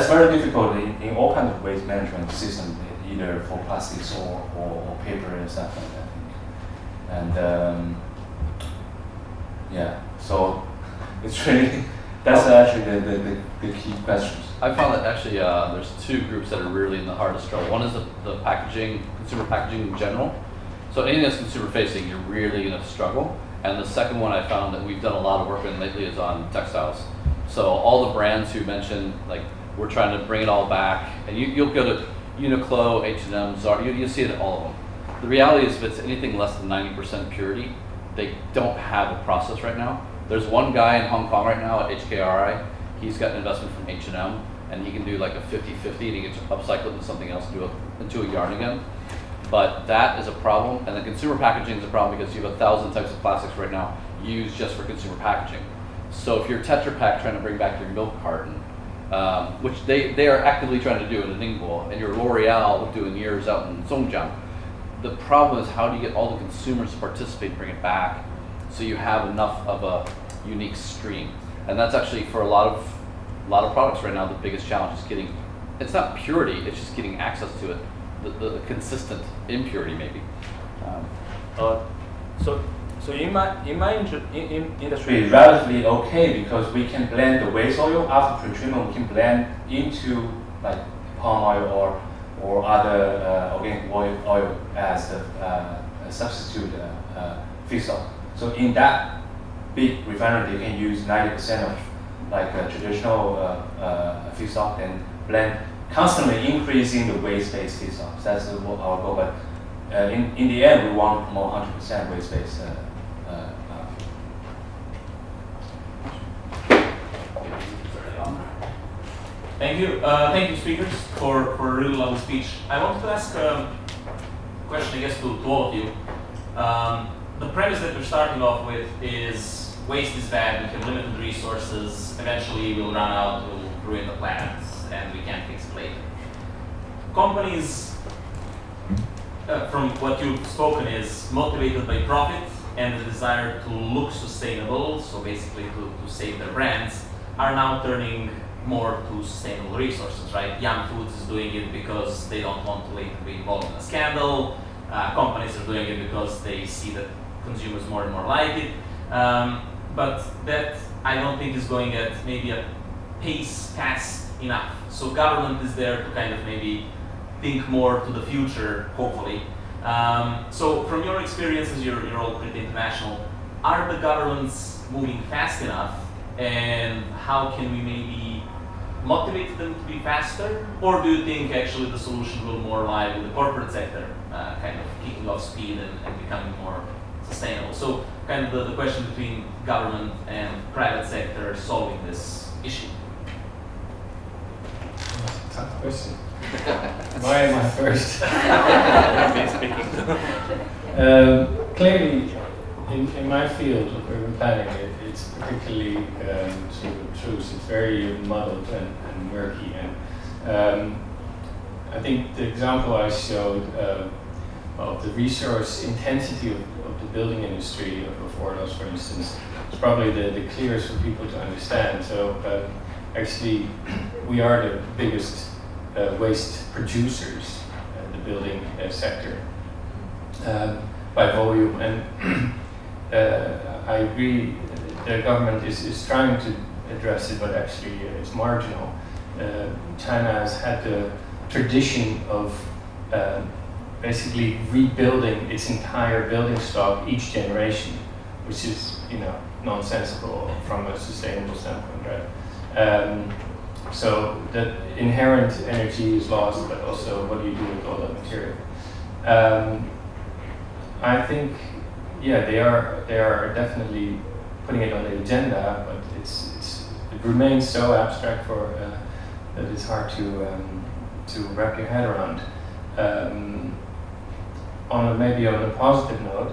very difficult in all kinds of waste management systems, either for plastics or paper and stuff like that. And so it's really that's actually the key questions. I found that actually there's two groups that are really in the hardest trouble. One is the packaging, consumer packaging in general. So anything that's consumer facing, you're really going to struggle. And the second one I found that we've done a lot of work in lately is on textiles. So all the brands who mentioned, like we're trying to bring it all back, and you'll go to Uniqlo, H&M, Zara, you see it in all of them. The reality is if it's anything less than 90% purity, they don't have a process right now. There's one guy in Hong Kong right now at HKRI. He's got an investment from H&M, and he can do like a 50-50, and he gets upcycled into something else, into a yarn again. But that is a problem, and the consumer packaging is a problem because you have 1,000 types of plastics right now used just for consumer packaging. So if you're Tetra Pak trying to bring back your milk carton, which they are actively trying to do in Ningbo, and your L'Oreal doing yours out in Zhongjiang, the problem is how do you get all the consumers to participate and bring it back so you have enough of a unique stream. And that's actually for a lot of products right now, the biggest challenge is getting, it's not purity, it's just getting access to it, the consistent impurity maybe. So in my industry, it's relatively okay because we can blend the waste oil after pretreatment. We can blend into like palm oil or other organic oil as a substitute feedstock. So in that big refinery, they can use 90% of like a traditional feedstock and blend, constantly increasing the waste-based feedstock. That's our goal. But in the end, we want to promote 100% waste-based. Thank you, speakers, for a really long speech. I wanted to ask a question, I guess, to all of you. The premise that we're starting off with is waste is bad, we have limited resources, eventually we'll run out, we'll ruin the planet, and we can't fix it later. Companies, from what you've spoken, is motivated by profit and the desire to look sustainable, so basically to save their brands, are now turning more to sustainable resources, right? Young Foods is doing it because they don't want to later be involved in a scandal. Companies are doing it because they see that consumers more and more like it. But that, I don't think, is going at maybe a pace fast enough. So government is there to kind of maybe think more to the future, hopefully. So from your experiences, you're all pretty international, are the governments moving fast enough, and how can we maybe motivate them to be faster? Or do you think actually the solution will more lie with the corporate sector kind of kicking off speed and becoming more sustainable? So kind of the question between government and private sector solving this issue. Tough question. Why am I first? Clearly, in my field of urban planning, it's particularly sort of true. It's very muddled and murky. And I think the example I showed of the resource intensity of the building industry of Ordos, for instance, is probably the clearest for people to understand. So actually, we are the biggest waste producers in the building sector by volume, and I agree the government is trying to address it, but actually it's marginal. China has had the tradition of basically rebuilding its entire building stock each generation, which is, you know, nonsensical from a sustainable standpoint, right? So the inherent energy is lost, but also what do you do with all that material? I think, yeah, they are definitely putting it on the agenda, but it remains so abstract for that it's hard to wrap your head around. Maybe on a positive note,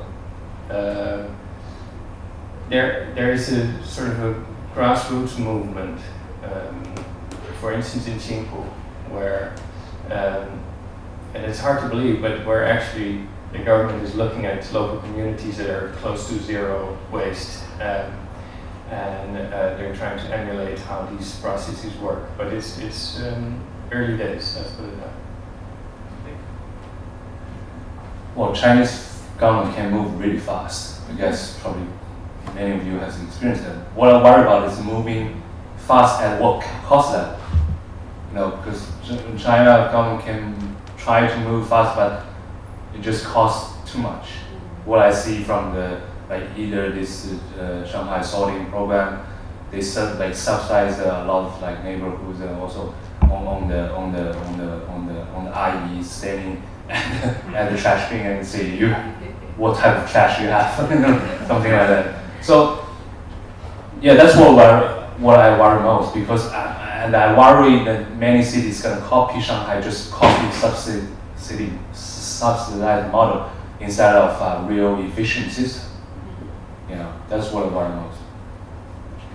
there is a sort of a grassroots movement. For instance, in Xingpu, where, and it's hard to believe, but where actually the government is looking at local communities that are close to zero waste, and they're trying to emulate how these processes work. But it's early days, let's put it that way. Well, Chinese government can move really fast. I guess probably many of you have experienced that. What I worry about is moving fast at what cost that? You know, because China government can try to move fast, but it just costs too much. What I see from the either this Shanghai salting program, they subsidize a lot of neighborhoods, and also on the Aiyou standing at the trash bin and say what type of trash you have, something like that. So yeah, that's what I worry most, because and I worry that many cities gonna copy Shanghai, just copy subsidized model instead of real efficiencies. You know, that's what I worry most.